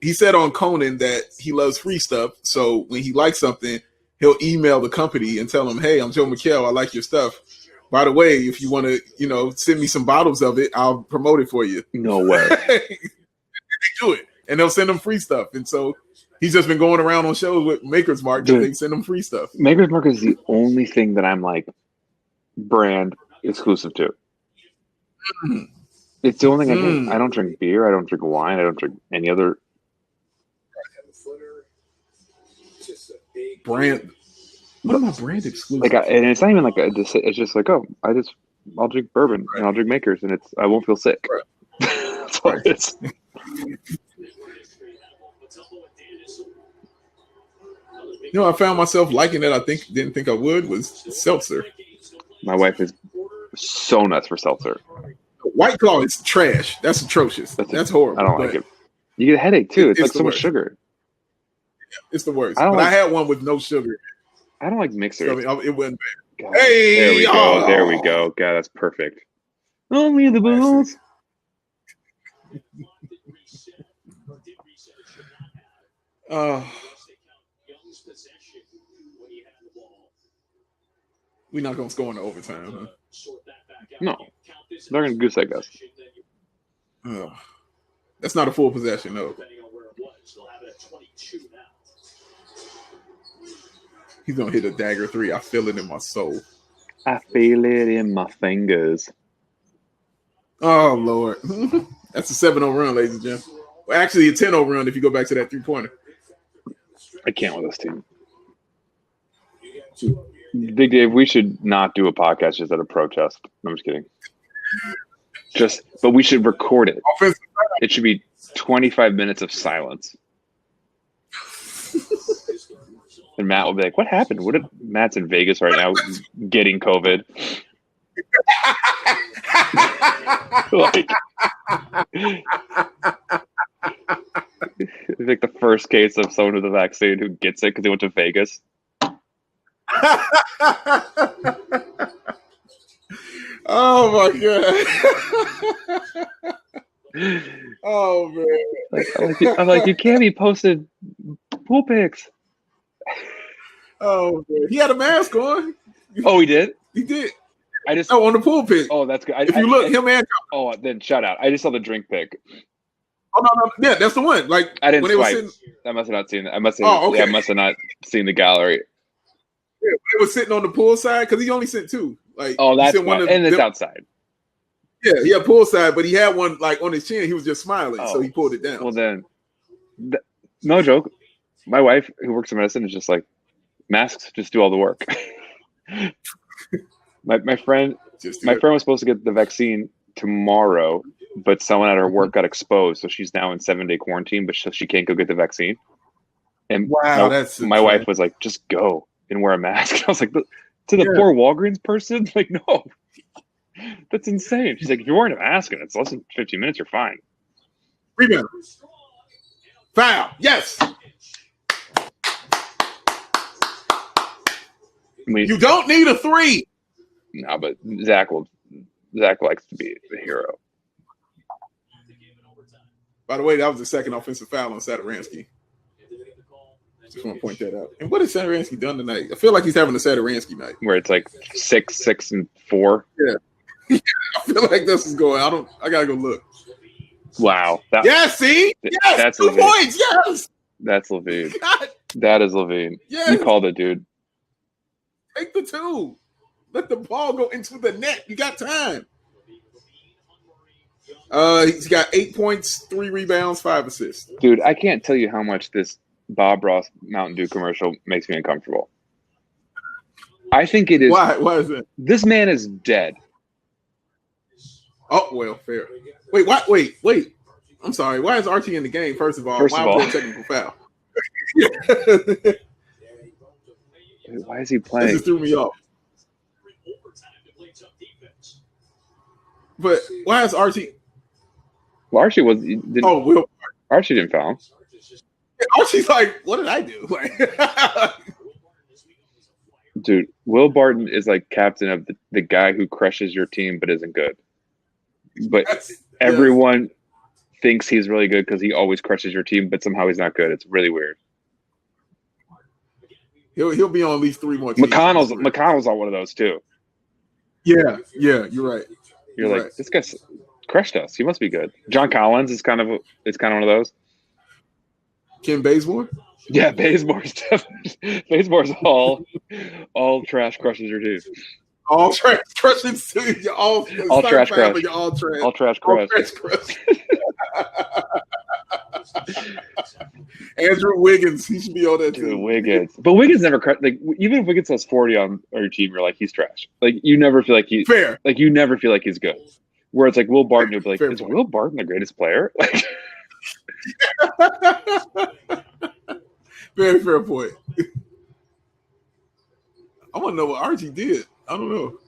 he said on Conan that he loves free stuff. So when he likes something, he'll email the company and tell them, "Hey, I'm Joe McHale. I like your stuff. By the way, if you want to, send me some bottles of it, I'll promote it for you." No way. They do it, and they'll send them free stuff. And so he's just been going around on shows with Maker's Mark. Dude, they send them free stuff. Maker's Mark is the only thing that I'm like brand exclusive to. Mm-hmm. It's the only thing I drink. I don't drink beer. I don't drink wine. I don't drink any other brand. What am I brand exclusive? Like, and it's not even like it's just like, oh, I just I'll drink bourbon and I'll drink Makers, and I won't feel sick. Right. That's all it is. You know, I found myself liking that. Didn't think I would was seltzer. My wife is so nuts for seltzer. White Claw is trash. That's atrocious. That's horrible. I don't like it. You get a headache too. It's like so much sugar. It's the worst. I had one with no sugar. I don't like mixers. So, it wasn't bad. God, hey, there we go. There we go. God, that's perfect. Only the Bulls. We're not gonna score in the overtime, huh? No, they're gonna goose egg us. That's not a full possession, though. He's gonna hit a dagger 3. I feel it in my soul. I feel it in my fingers. Oh Lord, that's a 7-0 run, ladies and gentlemen. Well, actually, a 10-0 run if you go back to that 3-pointer. I can't with this team. Big Dave, we should not do a podcast just at a protest. I'm just kidding. But we should record it. It should be 25 minutes of silence. And Matt will be like, "What happened? Matt's in Vegas right now getting COVID." Like the first case of someone with a vaccine who gets it because they went to Vegas. Oh my god! Oh man! I'm like, you can't be posting pool pics. Oh man! He had a mask on. Oh, he did. He did. On the pool pic. Oh, that's good. If you look, him and then shout out. I just saw the drink pic. Oh no, yeah, that's the one. Like I didn't swipe. I must have not seen that. I must have. Oh, okay. I must have not seen the gallery. Yeah, they were sitting on the pool side because he only sent 2. Like, that's one. And it's outside. Yeah, he had pool side, but he had one like on his chin. He was just smiling, so he pulled it down. Well, then, no joke. My wife, who works in medicine, is just like, masks just do all the work. my friend was supposed to get the vaccine tomorrow, but someone at her work got exposed, so she's now in 7-day quarantine, but she can't go get the vaccine. And wow, my wife was like, "Just go and wear a mask." I was like, to the poor Walgreens person, like, no, that's insane. She's like, "If you're wearing a mask and it's less than 15 minutes, you're fine." Rebound. Foul. Yes. You don't need a 3. No, but Zach likes to be the hero. By the way, that was the second offensive foul on Saturansky. Just want to point that out. And what has Saturansky done tonight? I feel like he's having a Saturansky night. Where it's like 6, and 4. Yeah. I feel like this is going. I gotta go look. Wow. See? Yes, that's 2 points. Yes. That's Levine. God. That is Levine. Yes. You called it, dude. Take the 2. Let the ball go into the net. You got time. He's got 8 points, 3 rebounds, 5 assists. Dude, I can't tell you how much this Bob Ross Mountain Dew commercial makes me uncomfortable. I think it is. Why is that? This man is dead. Oh, well, fair. Wait, what? Wait. I'm sorry. Why is Archie in the game, first of all? Why was there a technical foul? Dude, why is he playing? This just threw me off. But why is Archie? Well, Archie was. Archie didn't foul him. Archie's like, what did I do? Dude, Will Barton is like captain of the guy who crushes your team but isn't good. But everyone thinks he's really good because he always crushes your team, but somehow he's not good. It's really weird. He'll be on at least 3 more teams. McConnell's on one of those too. Yeah, you're right. You're like, this guy's crushed us. He must be good. John Collins is kind of one of those. Ken Bazemore? Yeah, Bazemore's definitely. Bazemore's all trash crushes your team. All trash crushes. All trash crush. All trash. All trash crush. All trash crush. Andrew Wiggins, he should be on that Dude, too. Wiggins, but Wiggins never like even if Wiggins has 40 on your team, you're like he's trash. Like you never feel like Fair. Like you never feel like he's good. Where it's like Will Barton, you'll be like, Fair is point. Will Barton the greatest player? Like, Very fair point. I want to know what Archie did. I don't know.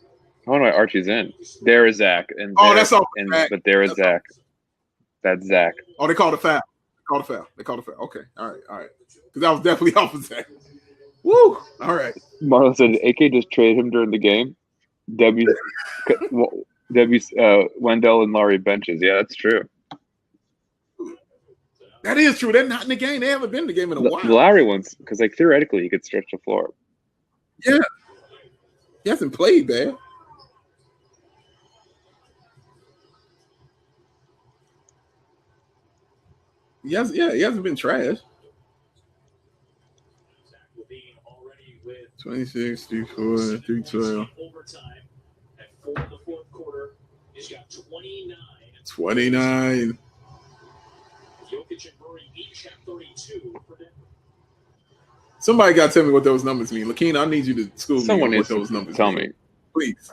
I don't know why Archie's in. There is Zach, and That's all. but there is Zach. That's Zach. Oh, they called a foul. They called a foul. Okay, all right. Because I was definitely off of Zach. Woo! All right. Marlon said, "AK just trade him during the game." Wendell and Laurie benches. Yeah, that's true. That is true. They're not in the game. They haven't been in the game in a while. Lowry once, because like theoretically he could stretch the floor. Yeah, he hasn't played bad. He hasn't been trash. 26, 34, 312. 29. Somebody got to tell me what those numbers mean. Lakina, I need you to school me on what those numbers tell mean. me. Please.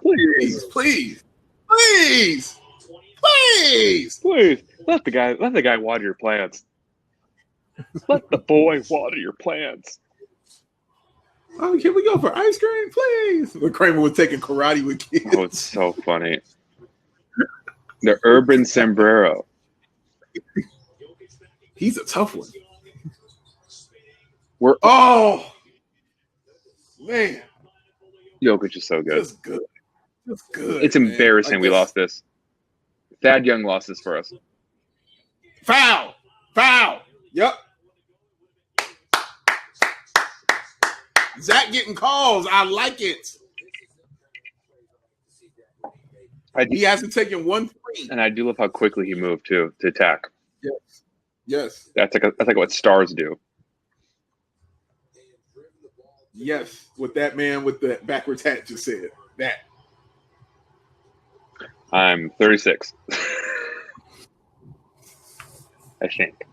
Let the guy water your plants. Let the boy water your plants. Oh, can we go for ice cream, please? When Kramer was taking karate with kids. Oh, it's so funny. The urban sombrero. He's a tough one. Man. Jokic is so good. Just good. It's embarrassing like we lost this. Thad Young lost this for us. Foul. Yep. Zach getting calls. I like it. He hasn't taken 1 3. And I do love how quickly he moved to attack. Yes. That's like what stars do. Yes, what that man with the backwards hat just said. That. I'm 36. I think.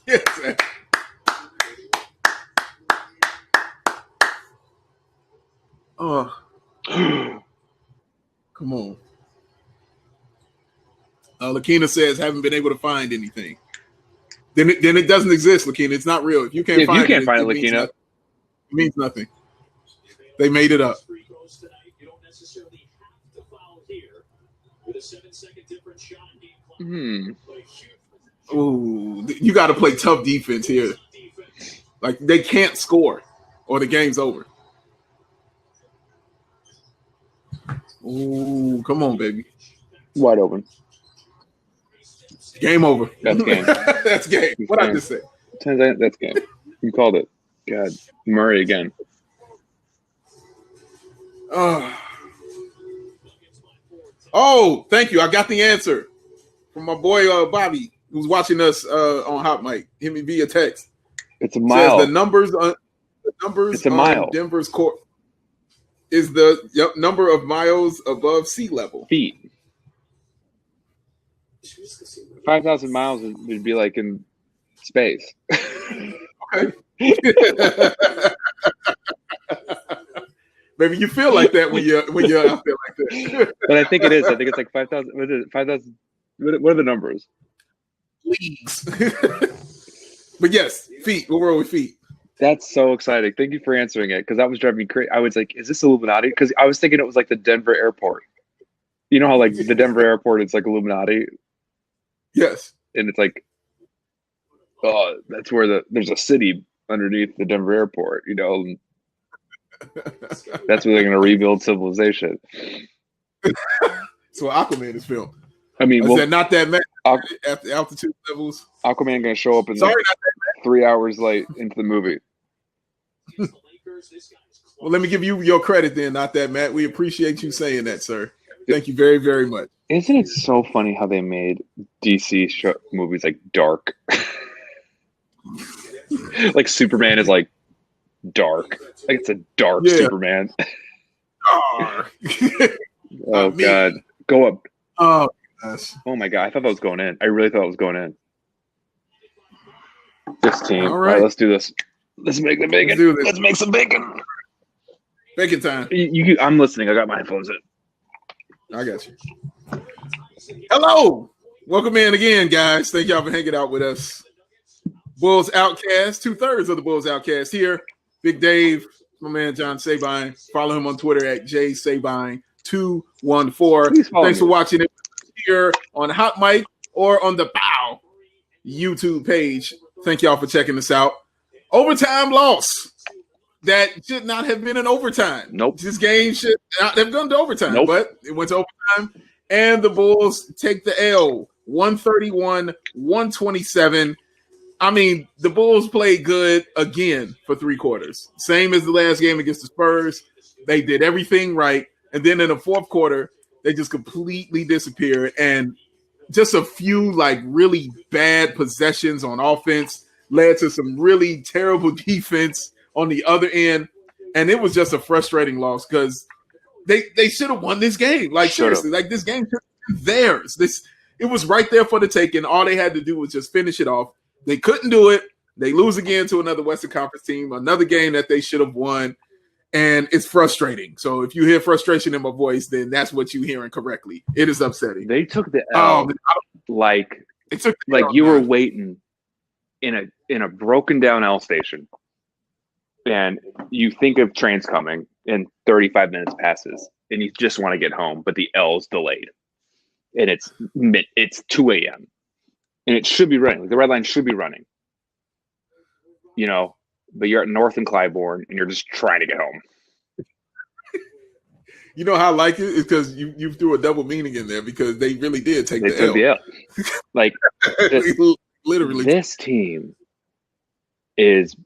Yes. Oh. Come on. Lakina says, haven't been able to find anything. Then it doesn't exist, Lakina. It's not real. If you can't find it, Lakina, it means nothing. They made it up. Ooh, you got to play tough defense here. Like they can't score, or the game's over. Ooh, come on, baby. Wide open. Game over. That's game. That's game. What I just said. That's game. You called it. God, Murray again. Oh, thank you. I got the answer from my boy Bobby, who's watching us on Hot Mic. Hit me via text. It's a mile. Says the numbers it's a mile. Denver's court is the number of miles above sea level. Feet. 5,000 miles would be like in space. Okay. Maybe you feel like that when you're out there like that. But I think it is. I think it's like 5,000. What is it? 5,000. What are the numbers? Leagues. But yes, feet. We'll roll with feet. That's so exciting. Thank you for answering it, because that was driving me crazy. I was like, is this Illuminati? Because I was thinking it was like the Denver airport. You know how like the Denver airport is like Illuminati? Yes. And it's like, oh, that's where there's a city underneath the Denver airport, you know? That's where they're going to rebuild civilization. So Aquaman is filmed. I mean, is that not that mad at the altitude levels? Aquaman going to show up in 3 hours late into the movie. Well, let me give you your credit then, not that, Matt. We appreciate you saying that, sir. Thank you very, very much. Isn't it so funny how they made DC movies like dark? Like Superman is like dark. Like it's a dark Superman. Oh God. Go up. Oh, gosh. Oh my god, I thought that was going in. I really thought it was going in. This team. All right, let's do this. Let's make the bacon. Let's do this. Let's make some bacon. Bacon time. I'm listening. I got my headphones in. I got you. Hello. Welcome in again, guys. Thank y'all for hanging out with us. Bulls Outcasts, 2/3 of the Bulls Outcasts here. Big Dave, my man John Sabine. Follow him on Twitter at jsabine214. Thanks for watching it here on Hot Mic or on the BAWL YouTube page. Thank y'all for checking us out. Overtime loss. That should not have been an overtime. Nope. This game should not have gone to overtime, nope. But it went to overtime. And the Bulls take the L, 131-127. I mean, the Bulls played good again for 3 quarters. Same as the last game against the Spurs. They did everything right. And then in the fourth quarter, they just completely disappeared. And just a few like really bad possessions on offense led to some really terrible defense on the other end. And it was just a frustrating loss because they should have won this game. Like, seriously, like this game should have been theirs. It was right there for the taking. All they had to do was just finish it off. They couldn't do it. They lose again to another Western Conference team, another game that they should have won. And it's frustrating. So if you hear frustration in my voice, then that's what you're hearing correctly. It is upsetting. They took the L like you were waiting in a broken down L station. And you think of trains coming and 35 minutes passes and you just want to get home, but the L's delayed. And it's 2 a.m. And it should be running. Like the red line should be running. You know, but you're at North and Clybourne and you're just trying to get home. You know how I like it? It's because you threw a double meaning in there because they really did take the L. Like literally. This team is,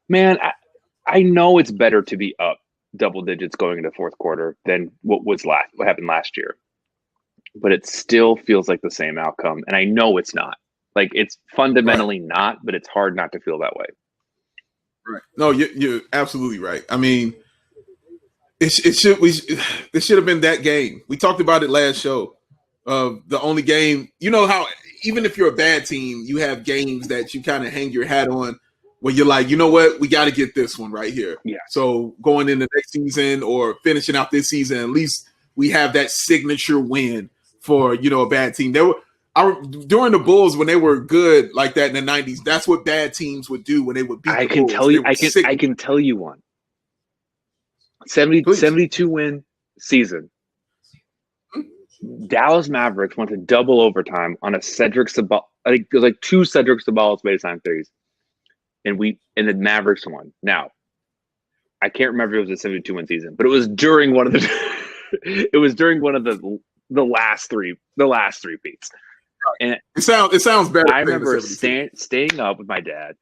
man, I know it's better to be up double digits going into fourth quarter than what happened last year. But it still feels like the same outcome. And I know it's not. Like, it's fundamentally not, but it's hard not to feel that way. Right. No, you're absolutely right. I mean, it should have been that game. We talked about it last show. The only game, you know how even if you're a bad team, you have games that you kind of hang your hat on where you're like, you know what, we got to get this one right here. Yeah. So going into next season or finishing out this season, at least we have that signature win for, you know, a bad team. During the Bulls when they were good like that in the 90s, that's what bad teams would do when they would beat the Bulls. I can tell you one. 72 win season. Dallas Mavericks went to double overtime on a Cedric Sabal. I think it was like 2 Cedric Sabalas baseline threes, and the Mavericks won. Now, I can't remember if it was a 72 win season, but it was during one of the. It was during one of the last three beats. And it sounds better. I remember staying up with my dad,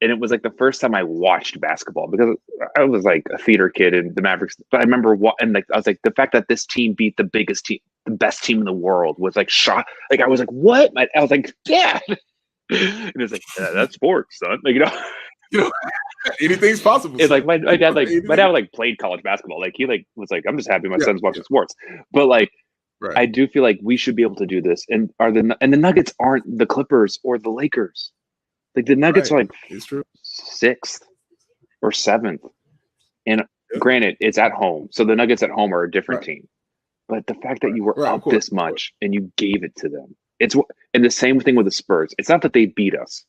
and it was like the first time I watched basketball because I was like a theater kid in the Mavericks. But I remember I was like, the fact that this team beat the biggest team, the best team in the world, was like shock. Like I was like, what? I was like, Dad. And it's like, that's sports, son. Like, you know, anything's possible. It's like my dad played college basketball. Like he was like, I'm just happy my son's watching sports. But like, right. I do feel like we should be able to do this. And the Nuggets aren't the Clippers or the Lakers. Like the Nuggets are like it's true. 6th or 7th. And granted, it's at home. So the Nuggets at home are a different team. But the fact that you were up this much and you gave it to them. And the same thing with the Spurs. It's not that they beat us.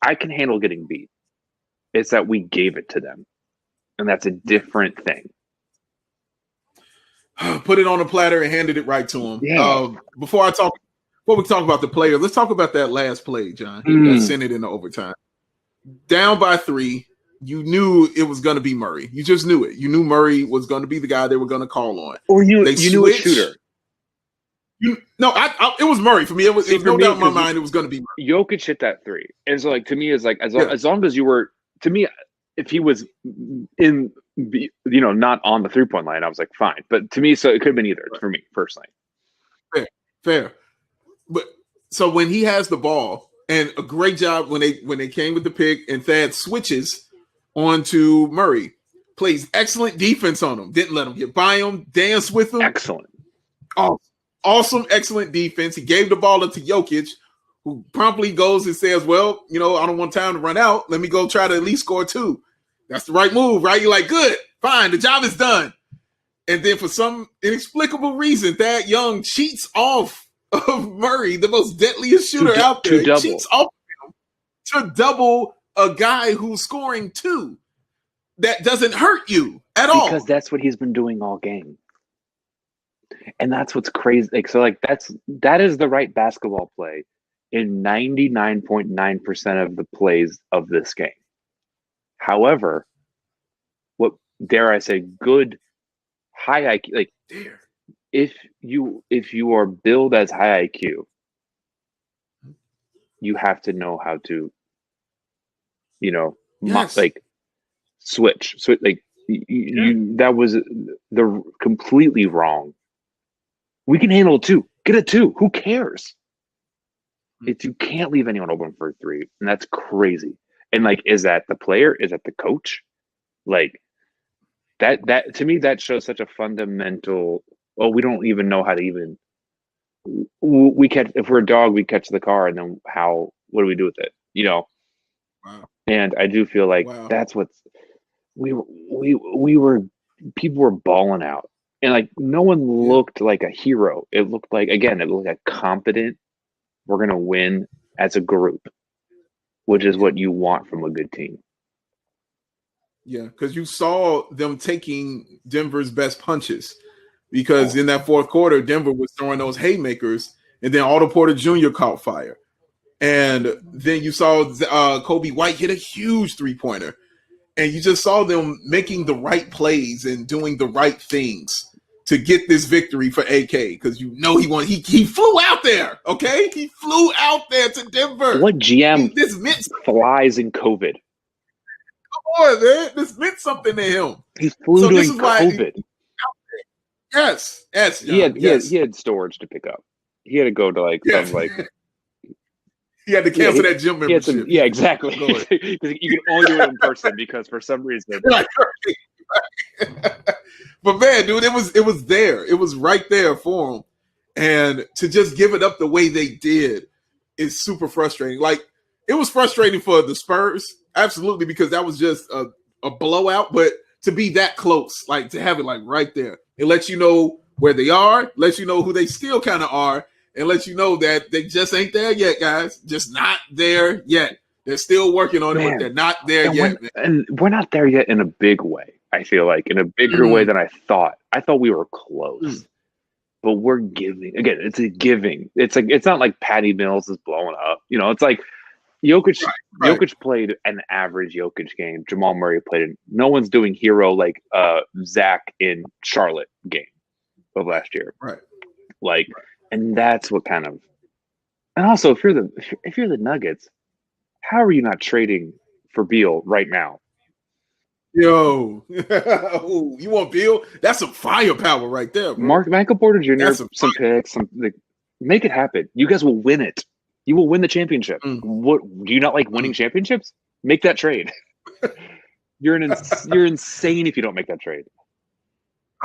I can handle getting beat. It's that we gave it to them. And that's a different thing. Put it on a platter and handed it right to him. Yeah. Before we talk about the players, let's talk about that last play, John. That sent it into overtime. Down by 3, you knew it was going to be Murray. You just knew it. You knew Murray was going to be the guy they were going to call on. Or you knew a shooter. It was Murray for me. It was no doubt in my mind it was going to be Murray. Jokic hit that 3, and so like to me is like as long as you were, to me, if he was in, not on the 3-point line, I was like fine. But to me, so it could have been either for me personally. Fair. But so when he has the ball, and a great job when they came with the pick, and Thad switches onto Murray, plays excellent defense on him. Didn't let him get by him, dance with him. Excellent. awesome, excellent defense. He gave the ball to Jokic, who promptly goes and says, well, I don't want time to run out. Let me go try to at least score 2. That's the right move, right? You're like, good, fine, the job is done. And then for some inexplicable reason, Thad Young cheats off of Murray, the most deadliest shooter out there. He cheats off him to double a guy who's scoring 2. That doesn't hurt you at all. Because that's what he's been doing all game. And that's what's crazy. That is the right basketball play in 99.9% of the plays of this game. However, what dare I say, good high IQ, if you are billed as high IQ, you have to know how to, switch. So that was the completely wrong. We can handle 2. Get a 2. Who cares? It's you can't leave anyone open for a 3, and that's crazy. And is that the player? Is that the coach? That to me, that shows such a fundamental. Oh, we don't even know how to even. We catch if we're a dog, we catch the car, and then what do we do with it? Wow. And I do feel like that's what's people were balling out, and no one looked like a hero. It looked like a competent. We're gonna win as a group, which is what you want from a good team. Yeah, because you saw them taking Denver's best punches. Because in that fourth quarter, Denver was throwing those haymakers, and then Otto Porter Jr. caught fire. And then you saw Kobe White hit a huge three-pointer. And you just saw them making the right plays and doing the right things to get this victory for AK. Because he flew out there, okay? He flew out there to Denver. What GM flies in COVID? Come on, man. This meant something to him. He flew during COVID. Yes. He had storage to pick up. He had to go to he had to cancel that gym membership. Exactly. Because you can only do it in person because for some reason. But man, dude, it was there. It was right there for him. And to just give it up the way they did is super frustrating. It was frustrating for the Spurs, absolutely, because that was just a blowout. But to be that close, to have it right there, it lets you know where they are, lets you know who they still kind of are, and lets you know that they just ain't there yet, guys. Just not there yet. They're still working on it, but they're not there yet. And we're not there yet in a big way, I feel like, in a bigger way than I thought. I thought we were close. But we're giving. Again, it's a giving. It's not like Patty Mills is blowing up. It's like Jokic, right. Jokic played an average Jokic game. Jamal Murray played it. No one's doing hero like Zach in Charlotte game of last year. Right. And that's what kind of. And also, if you're the Nuggets, how are you not trading for BAWL right now? Yo, you want BAWL? That's some firepower right there, bro. Michael Porter Jr. Some picks, make it happen. You guys will win it. You will win the championship. What do you not like winning championships? Make that trade. You're insane if you don't make that trade.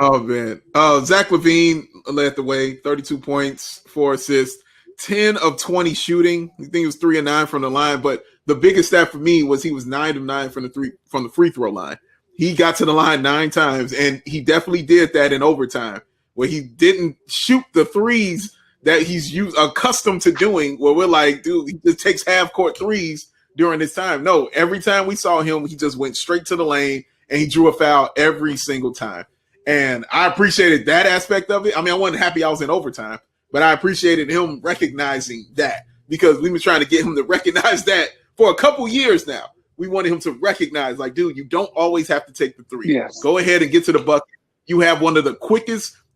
Oh man, Zach LaVine led the way. 32 points, 4 assists, 10 of 20 shooting. I think it was 3 of 9 from the line. But the biggest stat for me was he was 9 of 9 from the free throw line. He got to the line 9 times, and he definitely did that in overtime, where he didn't shoot the threes that he's accustomed to doing, where we're like, dude, he just takes half-court threes during this time. No, every time we saw him, he just went straight to the lane, and he drew a foul every single time. And I appreciated that aspect of it. I mean, I wasn't happy I was in overtime, but I appreciated him recognizing that, because we've been trying to get him to recognize that for a couple years now. We wanted him to recognize, dude, you don't always have to take the three. Yes. Go ahead and get to the bucket. You have one of the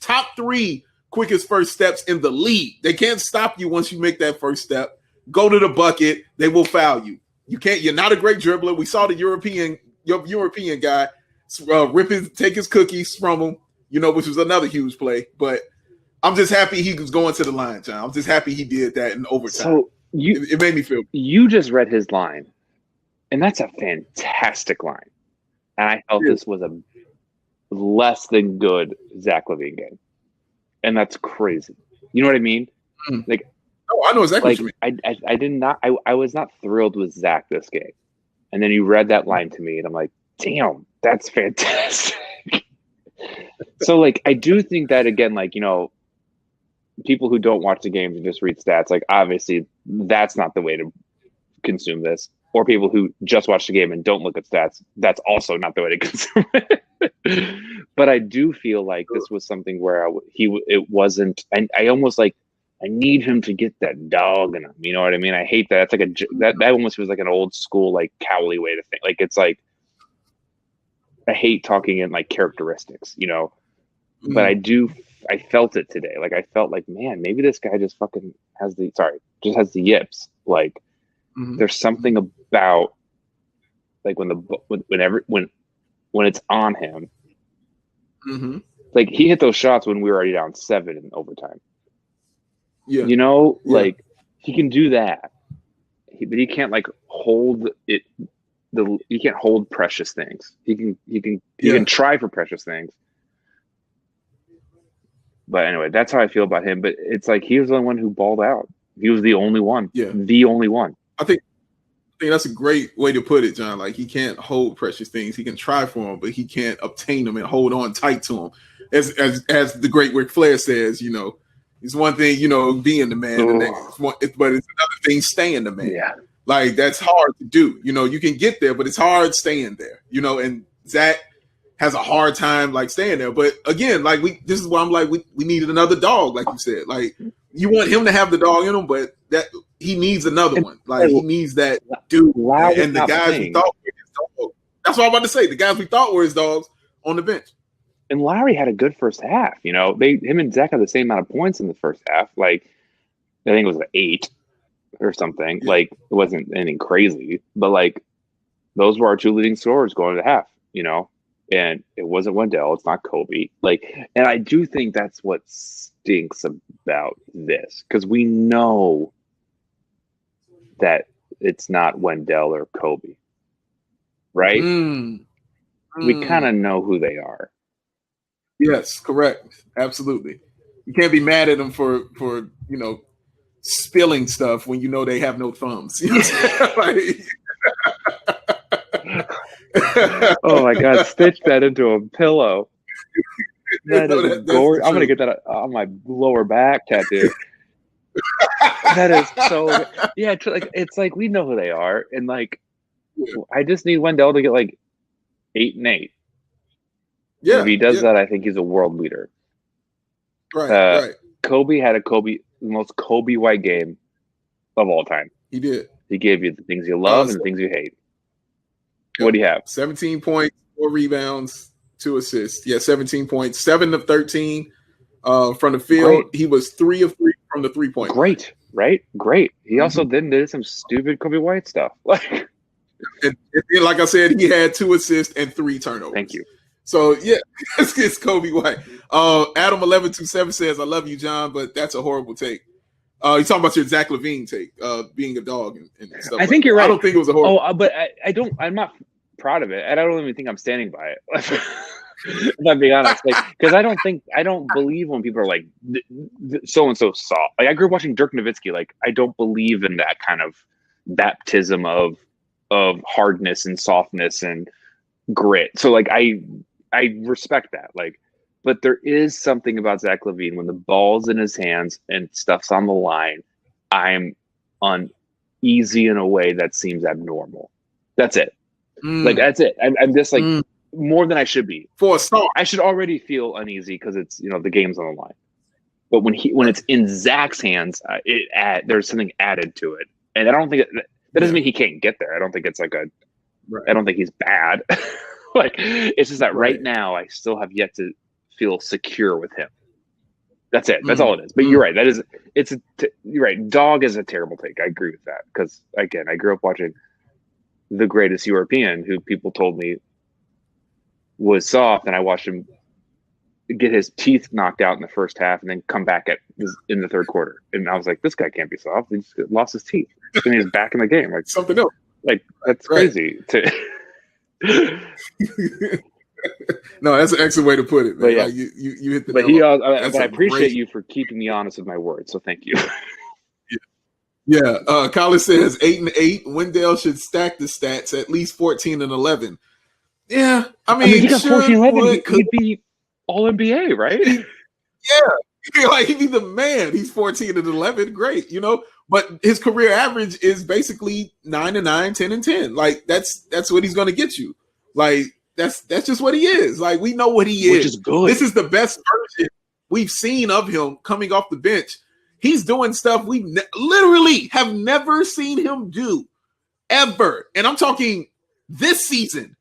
top 3 quickest first steps in the league. They can't stop you once you make that first step. Go to the bucket. They will foul you. You're not a great dribbler. We saw the European guy take his cookies from him, which was another huge play. But I'm just happy he was going to the line, John. I'm just happy he did that in overtime. So it made me feel good. You just read his line, and that's a fantastic line. And I felt this was a less than good Zach LaVine game. And that's crazy. You know what I mean? Mm. Like, oh, I know exactly what you mean. I did not. I was not thrilled with Zach this game, and then you read that line to me, and I'm like, damn, that's fantastic. So like, I do think that again, like, you know, people who don't watch the games and just read stats, like obviously that's not the way to consume this. Or people who just watch the game and don't look at stats, that's also not the way to consume it. But I do feel like this was something where it wasn't. I almost like I need him to get that dog in him. You know what I mean? I hate that. It's like that almost was like an old school like Cowley way to think. Like it's like I hate talking in like characteristics, you know. But I felt it today. Like I felt like, man, maybe this guy just fucking has the yips. Like there's something about like when it's on him. Like he hit those shots when we were already down 7 in overtime. Yeah, you know, like he can do that, but he can't like hold it. He can't hold precious things. He can try for precious things. But anyway, that's how I feel about him. But it's like he was the only one who balled out. He was the only one. Yeah, the only one. I think that's a great way to put it, John. Like he can't hold precious things. He can try for them, but he can't obtain them and hold on tight to them. As the great Ric Flair says, you know, it's one thing, you know, being the man, but it's another thing staying the man. Yeah. Like that's hard to do. You know, you can get there, but it's hard staying there. You know, and Zach has a hard time like staying there. But again, like this is why I'm like we needed another dog, like you said. Like you want him to have the dog in him, but that he needs another one. Like he needs that dude. And the guys we thought were his dogs. That's what I'm about to say. The guys we thought were his dogs on the bench. And Lowry had a good first half. You know, him and Zach had the same amount of points in the first half. Like I think it was 8 or something. Yeah. Like it wasn't anything crazy, but like those were our 2 leading scorers going to half. You know, and it wasn't Wendell. It's not Kobe. Like, and I do think that's what stinks about this because we know that it's not Wendell or Kobe, right? We kind of know who they are. Yes, correct. Absolutely. You can't be mad at them for you know spilling stuff when you know they have no thumbs. You know like, oh my God! Stitch that into a pillow. That is gorgeous. I'm gonna get that on my lower back tattoo. That is so. Yeah, it's like we know who they are, and like I just need Wendell to get like 8 and 8. Yeah, if he does that, I think he's a world leader. Right. Kobe had the most Kobe White game of all time. He did. He gave you the things you love and the things you hate. What do you have? 17 points, 4 rebounds, 2 assists. Yeah, 17 points, 7 of 13 from the field. Great. He was 3 of 3 from the 3-point line. Great, right? Great. He also did some stupid Kobe White stuff. Like, and like I said, he had 2 assists and 3 turnovers. Thank you. So yeah, it's Kobe White. Adam 1127 says, "I love you, John, but that's a horrible take." You're talking about your Zach LaVine take, being a dog and stuff. I think you're right. I don't think it was a horrible. But I don't. I'm not proud of it, and I don't even think I'm standing by it. If I'm being honest, because I don't believe when people are like so and so soft. Like I grew up watching Dirk Nowitzki. Like I don't believe in that kind of baptism of hardness and softness and grit. So like I respect that. Like, but there is something about Zach LaVine when the ball's in his hands and stuff's on the line. I'm uneasy in a way that seems abnormal. That's it. Like that's it. I'm just like more than I should be. For a start, I should already feel uneasy because it's the game's on the line. But when it's in Zach's hands, there's something added to it, and I don't think that doesn't mean he can't get there. I don't think it's like I don't think he's bad. Like it's just that right now I still have yet to feel secure with him. That's it. That's all it is. But you're right. You're right. Dog is a terrible take. I agree with that because again, I grew up watching the greatest European who people told me was soft, and I watched him get his teeth knocked out in the first half and then come back in the third quarter. And I was like, this guy can't be soft. He just lost his teeth. And he's back in the game. Like something else. Like that's crazy. No, No, that's an excellent way to put it, man. But yeah, like you hit the but nail on. but I appreciate you for keeping me honest with my word. So thank you. Yeah. Colin says 8-8. Wendell should stack the stats at least 14-11. Yeah, I mean he got sure, 14-11. He'd be all NBA, right? Yeah, like he'd be the man. He's 14-11. Great, But his career average is basically 9-9, 10-10. Like that's what he's going to get you. Like that's just what he is. Like we know what he is. Which is good. This is the best version we've seen of him coming off the bench. He's doing stuff we literally have never seen him do ever. And I'm talking this season.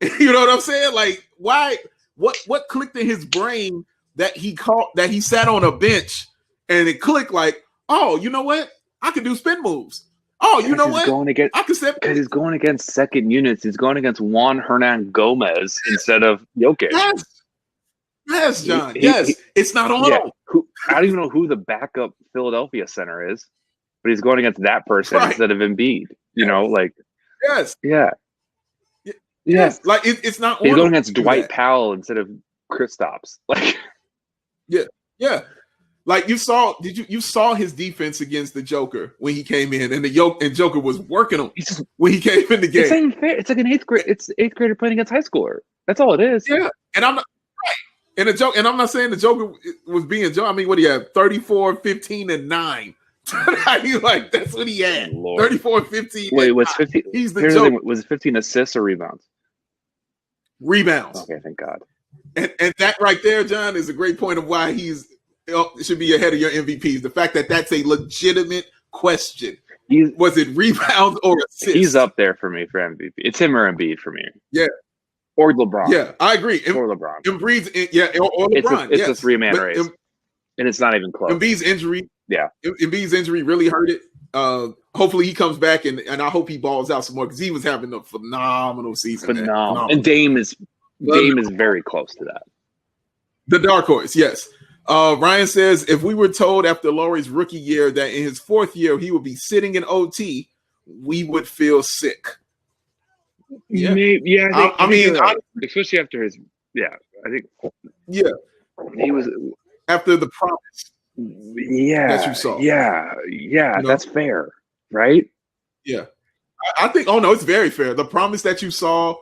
You know what I'm saying? Like why? What clicked in his brain that he sat on a bench and it clicked like, oh, you know what? I can do spin moves. Oh, you know what? I can step because he's going against second units. He's going against Juan Hernan Gomez instead of Jokic. Yes, John. It's not on. Yeah, I don't even know who the backup Philadelphia center is, but he's going against that person instead of Embiid. Yes. Yeah. Yes. Like it's not. He's going against Dwight Powell instead of Kristaps. Yeah. Like you saw his defense against the Joker when he came in, and Joker was working him when he came in the game. It's not even fair. It's like an eighth grader playing against high schooler. That's all it is. Yeah, and I'm not right. And I'm not saying the Joker was being Joe. I mean, what he had 34, 15, and 9. Like that's what he had. 34, 15. Wait, was 15? He's the Joker. Was it 15 assists or rebounds? Rebounds. Okay, thank God. And that right there, John, is a great point of why should be ahead of your MVPs. The fact that that's a legitimate question. Was it rebounds or assists? He's up there for me for MVP. It's him or Embiid for me. Yeah. Or LeBron. Yeah, I agree. Or LeBron. Or LeBron. It's a three-man race. And it's not even close. Embiid's injury. Yeah. Embiid's injury really hurt it. Hopefully he comes back and I hope he balls out some more because he was having a phenomenal season. Phenomenal. And Dame is very close to that. The dark horse, yes. Ryan says, if we were told after Lauri's rookie year that in his fourth year he would be sitting in OT, we would feel sick. Yeah, I mean, especially after his, I think. Yeah. He was after the promise. Yeah. That you saw. Yeah, that's fair, right? Yeah. I think, it's very fair. The promise that you saw,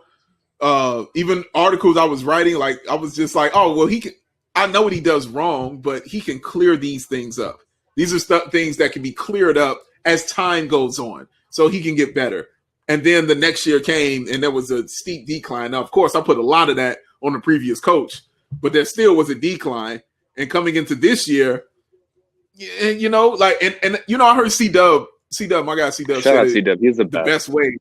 even articles I was writing, like I was just like, he can. I know what he does wrong, but he can clear these things up. These are things that can be cleared up as time goes on, so he can get better. And then the next year came, and there was a steep decline. Now, of course, I put a lot of that on the previous coach, but there still was a decline. And coming into this year, I heard C-Dub, my guy C-Dub. Shout out C-Dub. He's the best way.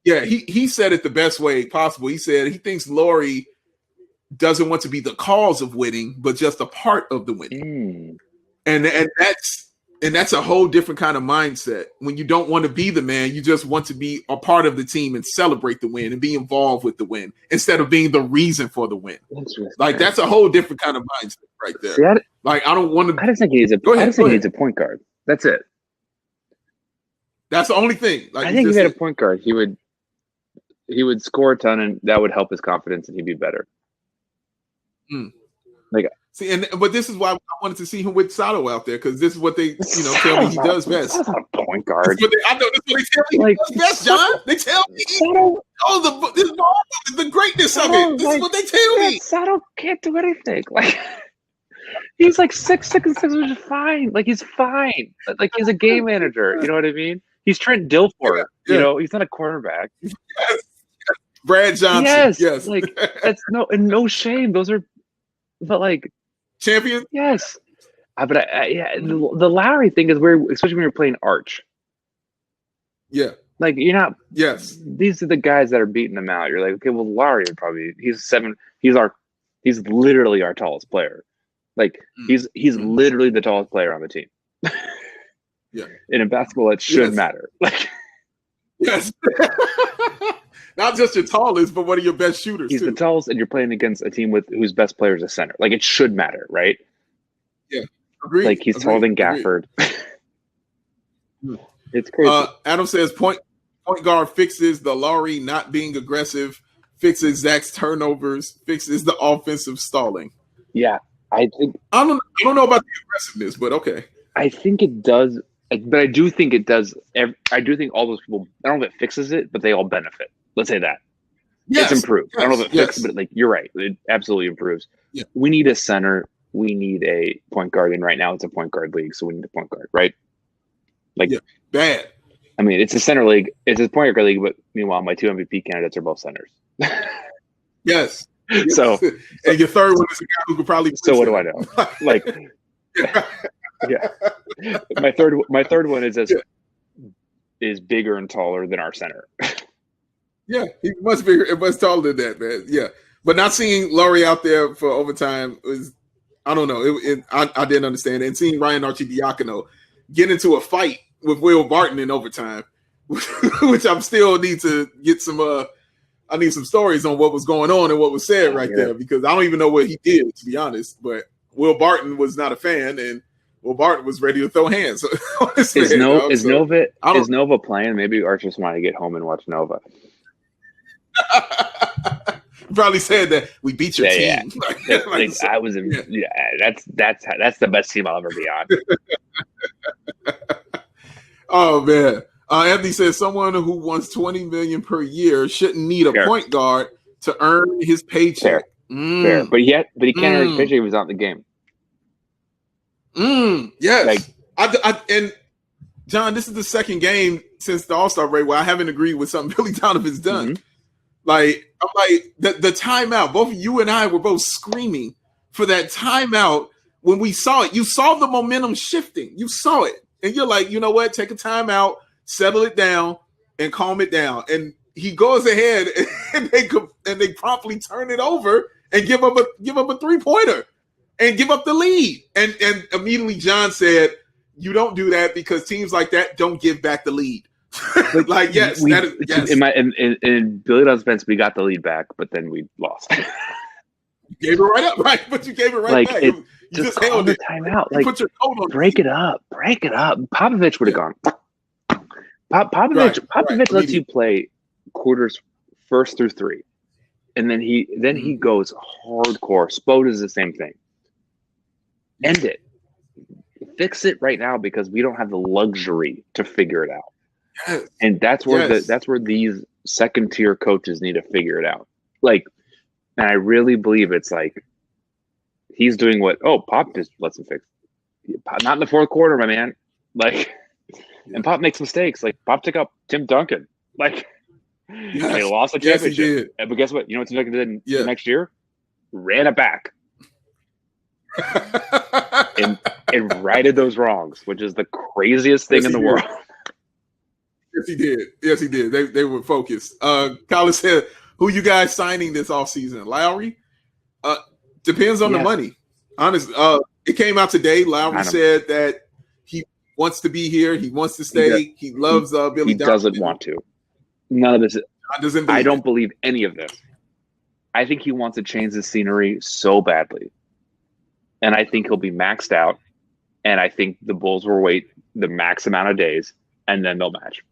Yeah, he said it the best way possible. He said he thinks Lauri doesn't want to be the cause of winning, but just a part of the winning. And that's a whole different kind of mindset. When you don't want to be the man, you just want to be a part of the team and celebrate the win and be involved with the win instead of being the reason for the win. Like that's a whole different kind of mindset right there. I don't want to. I just think he needs a point guard. That's it. That's the only thing. I think if he had a point guard, he would score a ton, and that would help his confidence, and he'd be better. But this is why I wanted to see him with Sato out there because this is what they tell me he does best. That's not a point guard. I know that's what they tell me he does best, John. They tell me the greatness of it. This is what they tell me. Sato can't do anything. Like he's like 6'6", which is fine. Like he's fine. Like he's a game manager. You know what I mean? He's Trent Dilfer. Yeah. He's not a quarterback. Yes. Brad Johnson. Yes. Like that's no shame. Those are. But like champion, yes. But the Lowry thing is where, especially when you're playing Arch. Yeah, like you're not. Yes, these are the guys that are beating them out. You're like, okay, well, Lowry would probably. He's 7. He's literally our tallest player. Like he's literally the tallest player on the team. Yeah, and in basketball, it should matter. Like, yes. Not just your tallest, but one of your best shooters. He's the tallest, and you're playing against a team whose best player is a center. Like it should matter, right? Yeah, agreed. Like he's taller than Gafford. It's crazy. Adam says point guard fixes the Lauri not being aggressive fixes Zach's turnovers, fixes the offensive stalling. Yeah, I think I don't know about the aggressiveness, but okay. I think it does, but I do think it does. I do think all those people. I don't know if it fixes it, but they all benefit. Let's say that. Yes, it's improved. Yes, I don't know if it fixes, yes. but like you're right, it absolutely improves. Yeah. We need a center. We need a point guard, and right now it's a point guard league, so we need a point guard, right? Like, bad. I mean, it's a center league. It's a point guard league, but meanwhile, my 2 MVP candidates are both centers. Yes. So, and your third one is a guy who could probably. So what do I know? Like, yeah, my third one is bigger and taller than our center. Yeah, he much bigger and much taller than that, man. Yeah, but not seeing Laurie out there for overtime was, I don't know. I didn't understand it. And seeing Ryan Arcidiacono get into a fight with Will Barton in overtime, which I still need to get some. I need some stories on what was going on and what was said right there, because I don't even know what he did, to be honest. But Will Barton was not a fan, and Will Barton was ready to throw hands. Is Nova playing? Maybe Arch just wanted to get home and watch Nova. Probably said that we beat your team. Yeah. I was in. Yeah, that's the best team I'll ever be on. Oh man. Anthony says someone who wants $20 million per year shouldn't need a point guard to earn his paycheck. Fair. But he can't earn his paycheck if he's not in the game. Yes. And John, this is the second game since the All-Star break where I haven't agreed with something Billy Donovan's done. Mm-hmm. Like, I'm like, the timeout, both you and I were both screaming for that timeout when we saw it. You saw the momentum shifting. You saw it. And you're like, you know what? Take a timeout, settle it down, and calm it down. And he goes ahead and they promptly turn it over and give up a 3-pointer and give up the lead. And immediately John said, you don't do that because teams like that don't give back the lead. Like, yes. Yes. In Billy Dono's defense, we got the lead back, but then we lost. You gave it right up, right? But you gave it right back. You just held the timeout. Like, put your coat on. Break it up. Popovich would have gone. Popovich lets you play quarters first through 3, and then he goes hardcore. Spo does the same thing. End it. Fix it right now because we don't have the luxury to figure it out. Yes. And that's where these second tier coaches need to figure it out. Like, and I really believe it's like he's doing what Pop just lets him fix. Not in the fourth quarter, my man. Like, and Pop makes mistakes. Like, Pop took up Tim Duncan. Like, they lost the championship. But guess what? You know what Tim Duncan did the next year? Ran it back. and righted those wrongs, which is the craziest thing in the world. Yes, he did. They were focused. Colin said, who you guys signing this offseason? Lowry? Depends on the money. Honestly, it came out today. Lowry said that he wants to be here. He wants to stay. He loves Billy Donovan. He doesn't want to. None of this. I don't believe any of this. I think he wants to change the scenery so badly. And I think he'll be maxed out. And I think the Bulls will wait the max amount of days, and then they'll match.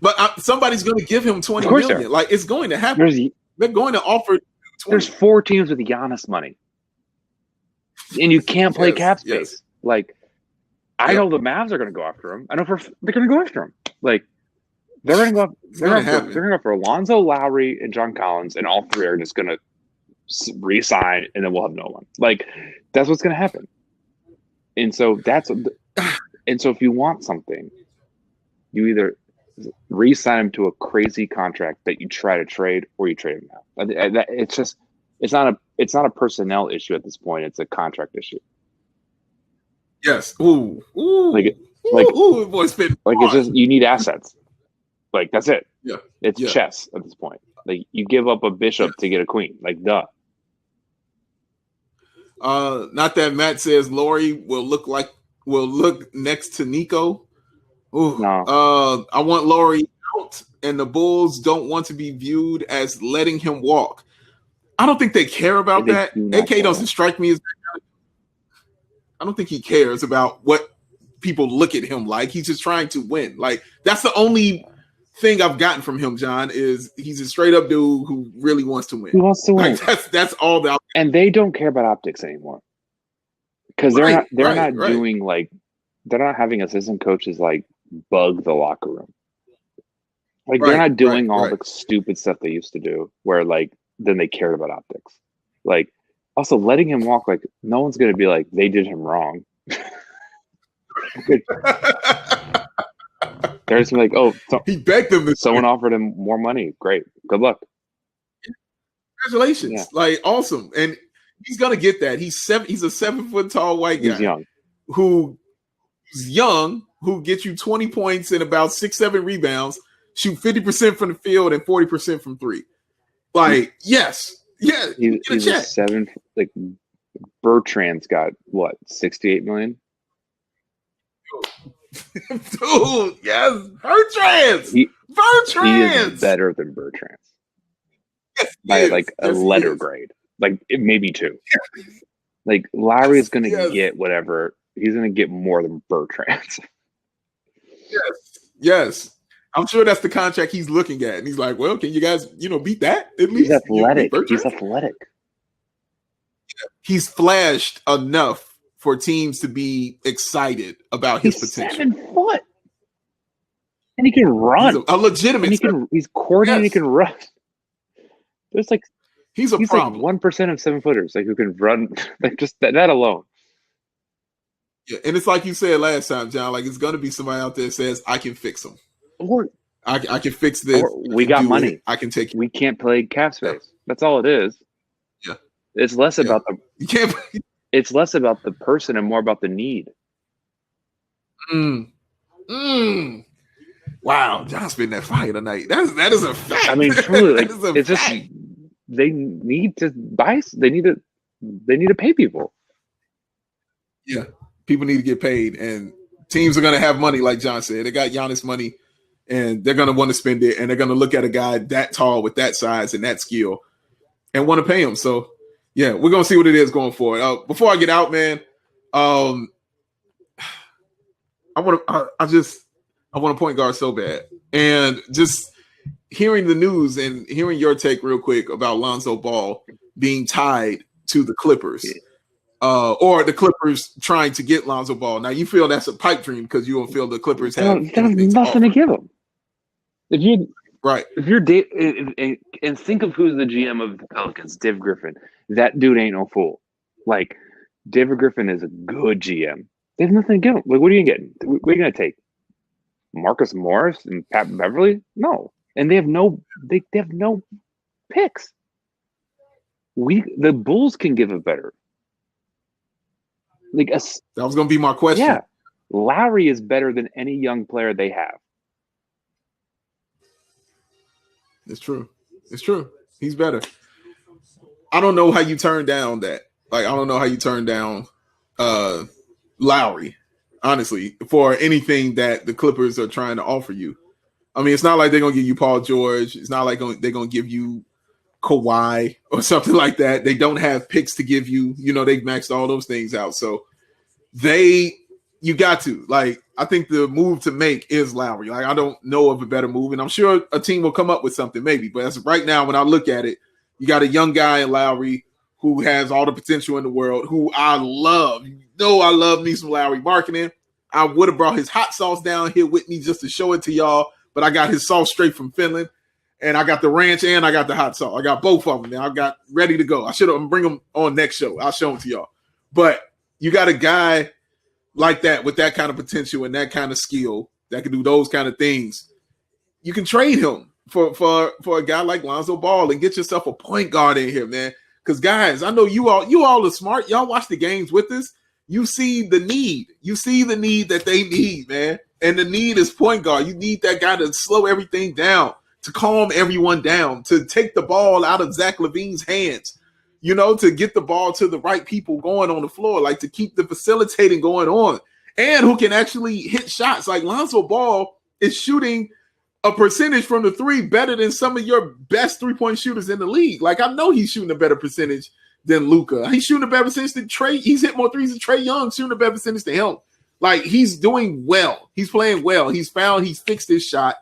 But somebody's going to give him $20 million. Like, it's going to happen. They're going to offer 20. There's 4 teams with Giannis money. And you can't play cap space. Yes. Like, I know the Mavs are going to go after him. I know they're going to go after him. Like, they're going to go. They're going to go for Alonzo, Lowry, and John Collins, and all 3 are just going to re-sign, and then we'll have no one. Like, that's what's going to happen. And so if you want something, you either re-sign him to a crazy contract that you try to trade, or you trade him now. It's not a personnel issue at this point. It's a contract issue. Yes. Ooh. Boy, it's just, you need assets. Like, that's it. Yeah. It's chess at this point. Like, you give up a bishop to get a queen. Like, duh. Not that Matt says Laurie will look next to Nico. Ooh. No. I want Laurie out, and the Bulls don't want to be viewed as letting him walk. I don't think they care about that. AK doesn't strike me as that kind of. I don't think he cares about what people look at him like. He's just trying to win. Like, that's the only thing I've gotten from him, John, is he's a straight up dude who really wants to win. Who wants to win? Like that's all that. And they don't care about optics anymore because they're not doing like they're not having assistant coaches like bug the locker room. Like they're not doing all the stupid stuff they used to do, where like then they cared about optics. Like also letting him walk, like no one's gonna be like they did him wrong. They're just like, oh, he begged them. Someone offered him more money. Great, good luck. Congratulations, like awesome, and he's gonna get that. He's a 7 foot tall white guy. He's young. Who's young, who gets you 20 points and about 6-7 rebounds, shoot 50% from the field and 40% from three. Like, yes, yeah, he's a 7. Like Bertrand's got what 68 million. Dude, yes, Bertrand's. He is better than Bertrand's. Yes, by like a letter grade, like maybe 2. Like Lowry is going to get whatever. He's going to get more than Bertrand's. Yes. I'm sure that's the contract he's looking at, and he's like, "Well, can you guys, beat that at least?" He's athletic. He's athletic. He's flashed enough for teams to be excited about his potential. 7 foot, and he can run. He's a legitimate. He's coordinated. He can run. There's like he's problem. Like 1% of 7-footers like who can run. Like just that alone. Yeah, and it's like you said last time, John. Like it's going to be somebody out there that says, "I can fix them." Or I can fix this. We got money. I can take it. We can't play cap space. Yeah. That's all it is. Yeah. It's less about the. You can't. It's less about the person and more about the need. Wow, John's been that fire tonight. That is a fact. I mean, truly, like it's just they need to buy. They need to pay people. Yeah, people need to get paid, and teams are going to have money, like John said. They got Giannis money, and they're going to want to spend it, and they're going to look at a guy that tall with that size and that skill and want to pay him. So, yeah, we're going to see what it is going forward. Before I get out, man, I want to point guard so bad. And just hearing the news and hearing your take real quick about Lonzo Ball being tied to the Clippers. Or the Clippers trying to get Lonzo Ball. Now you feel that's a pipe dream because you don't feel the Clippers have nothing to give him. If you're and think of who's the GM of the Pelicans, Div Griffin. That dude ain't no fool. Like Div Griffin is a good GM. They have nothing to give him. Like what are you getting? What are you gonna take? Marcus Morris and Pat Beverly? No, and they have no picks. The Bulls can give it better. Like that was going to be my question. Yeah, Lowry is better than any young player they have. It's true. He's better. I don't know how you turn down that. Like I don't know how you turn down Lowry, honestly, for anything that the Clippers are trying to offer you. I mean, it's not like they're going to give you Paul George. It's not like they're going to give you Kawhi or something like that. They don't have picks to give you. They've maxed all those things out. So you got to. Like, I think the move to make is Lowry. Like, I don't know of a better move, and I'm sure a team will come up with something maybe. But as of right now, when I look at it, you got a young guy in Lowry who has all the potential in the world, who I love. I love me some Lowry marketing. I would have brought his hot sauce down here with me just to show it to y'all, but I got his sauce straight from Finland. And I got the ranch and I got the hot sauce. I got both of them now. I got ready to go. I should have bring them on next show. I'll show them to y'all. But you got a guy like that with that kind of potential and that kind of skill that can do those kind of things. You can trade him for a guy like Lonzo Ball and get yourself a point guard in here, man. Because guys, I know you all are smart. Y'all watch the games with us. You see the need. You see the need that they need, man. And the need is point guard. You need that guy to slow everything down, to calm everyone down, to take the ball out of Zach LaVine's hands, to get the ball to the right people going on the floor, like to keep the facilitating going on, and who can actually hit shots. Like Lonzo Ball is shooting a percentage from the three better than some of your best three-point shooters in the league. Like I know he's shooting a better percentage than Luka. He's shooting a better percentage than Trey. He's hit more threes than Trey Young, shooting a better percentage than him. Like he's doing well. He's playing well. He's fixed his shot.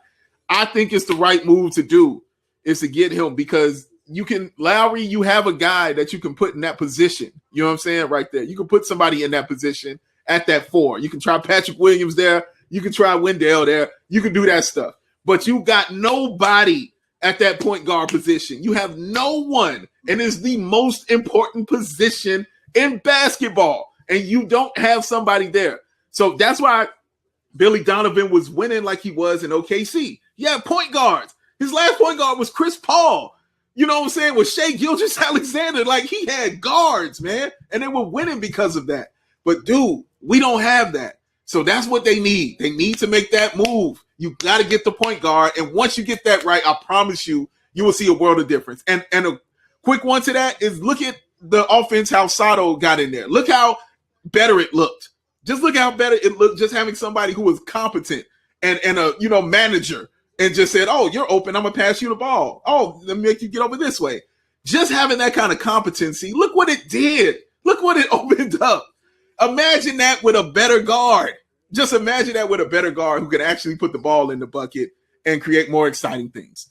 I think it's the right move to do is to get him because you can Lowry, you have a guy that you can put in that position. You know what I'm saying? Right there. You can put somebody in that position at that 4. You can try Patrick Williams there. You can try Wendell there. You can do that stuff. But you got nobody at that point guard position. You have no one. And it's the most important position in basketball. And you don't have somebody there. So that's why Billy Donovan was winning like he was in OKC. Yeah, point guards. His last point guard was Chris Paul. You know what I'm saying? With Shai Gilgeous-Alexander. Like, he had guards, man. And they were winning because of that. But, dude, we don't have that. So that's what they need. They need to make that move. You got to get the point guard. And once you get that right, I promise you, you will see a world of difference. And a quick one to that is look at the offense, how Sato got in there. Look how better it looked. Just look how better it looked just having somebody who was competent and a manager and just said, oh, you're open. I'm going to pass you the ball. Oh, let me make you get over this way. Just having that kind of competency. Look what it did. Look what it opened up. Imagine that with a better guard. Just imagine that with a better guard who can actually put the ball in the bucket and create more exciting things.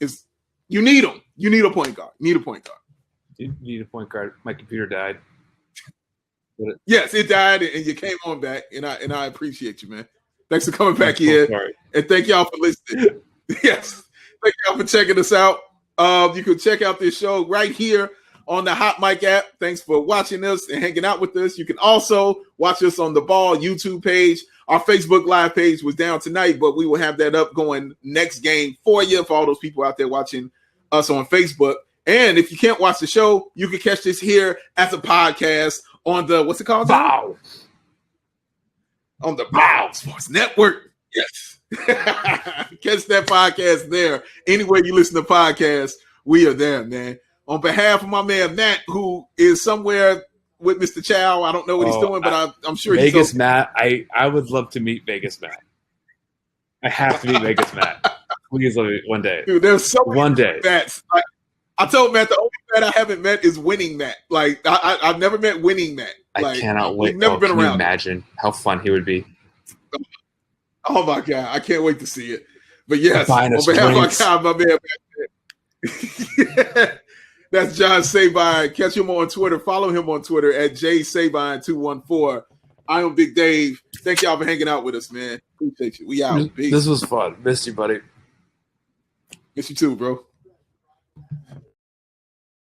You need them. You need a point guard. You need a point guard. You need a point guard. My computer died. Yes, it died, and you came on back, and I appreciate you, man. Thanks for coming back here, and thank y'all for listening. Yes, thank y'all for checking us out. You can check out this show right here on the Hot Mic app. Thanks for watching us and hanging out with us. You can also watch us on the BAWL YouTube page. Our Facebook Live page was down tonight, but we will have that up going next game for you for all those people out there watching us on Facebook. And if you can't watch the show, you can catch this here as a podcast on the, what's it called? BAWL. On the BAWL Sports Network. Yes. Catch that podcast there. Anywhere you listen to podcasts, we are there, man. On behalf of my man Matt, who is somewhere with Mr. Chow, I don't know what he's doing, but I'm sure Vegas Matt. I would love to meet Vegas Matt. I have to meet Vegas Matt. Please let me one day. Dude, there's so one day. Matts. I told Matt the only Matt I haven't met is Winning Matt. Like I've never met Winning Matt. Like, I cannot wait. We've never been around. Imagine how fun he would be. Oh my God, I can't wait to see it. But yes, on behalf of my man Matt. That's John Sabine. Catch him on Twitter. Follow him on Twitter at jsabine214. I am Big Dave. Thank y'all for hanging out with us, man. Appreciate you. We out. Peace. This was fun. Missed you, buddy. Miss you too, bro.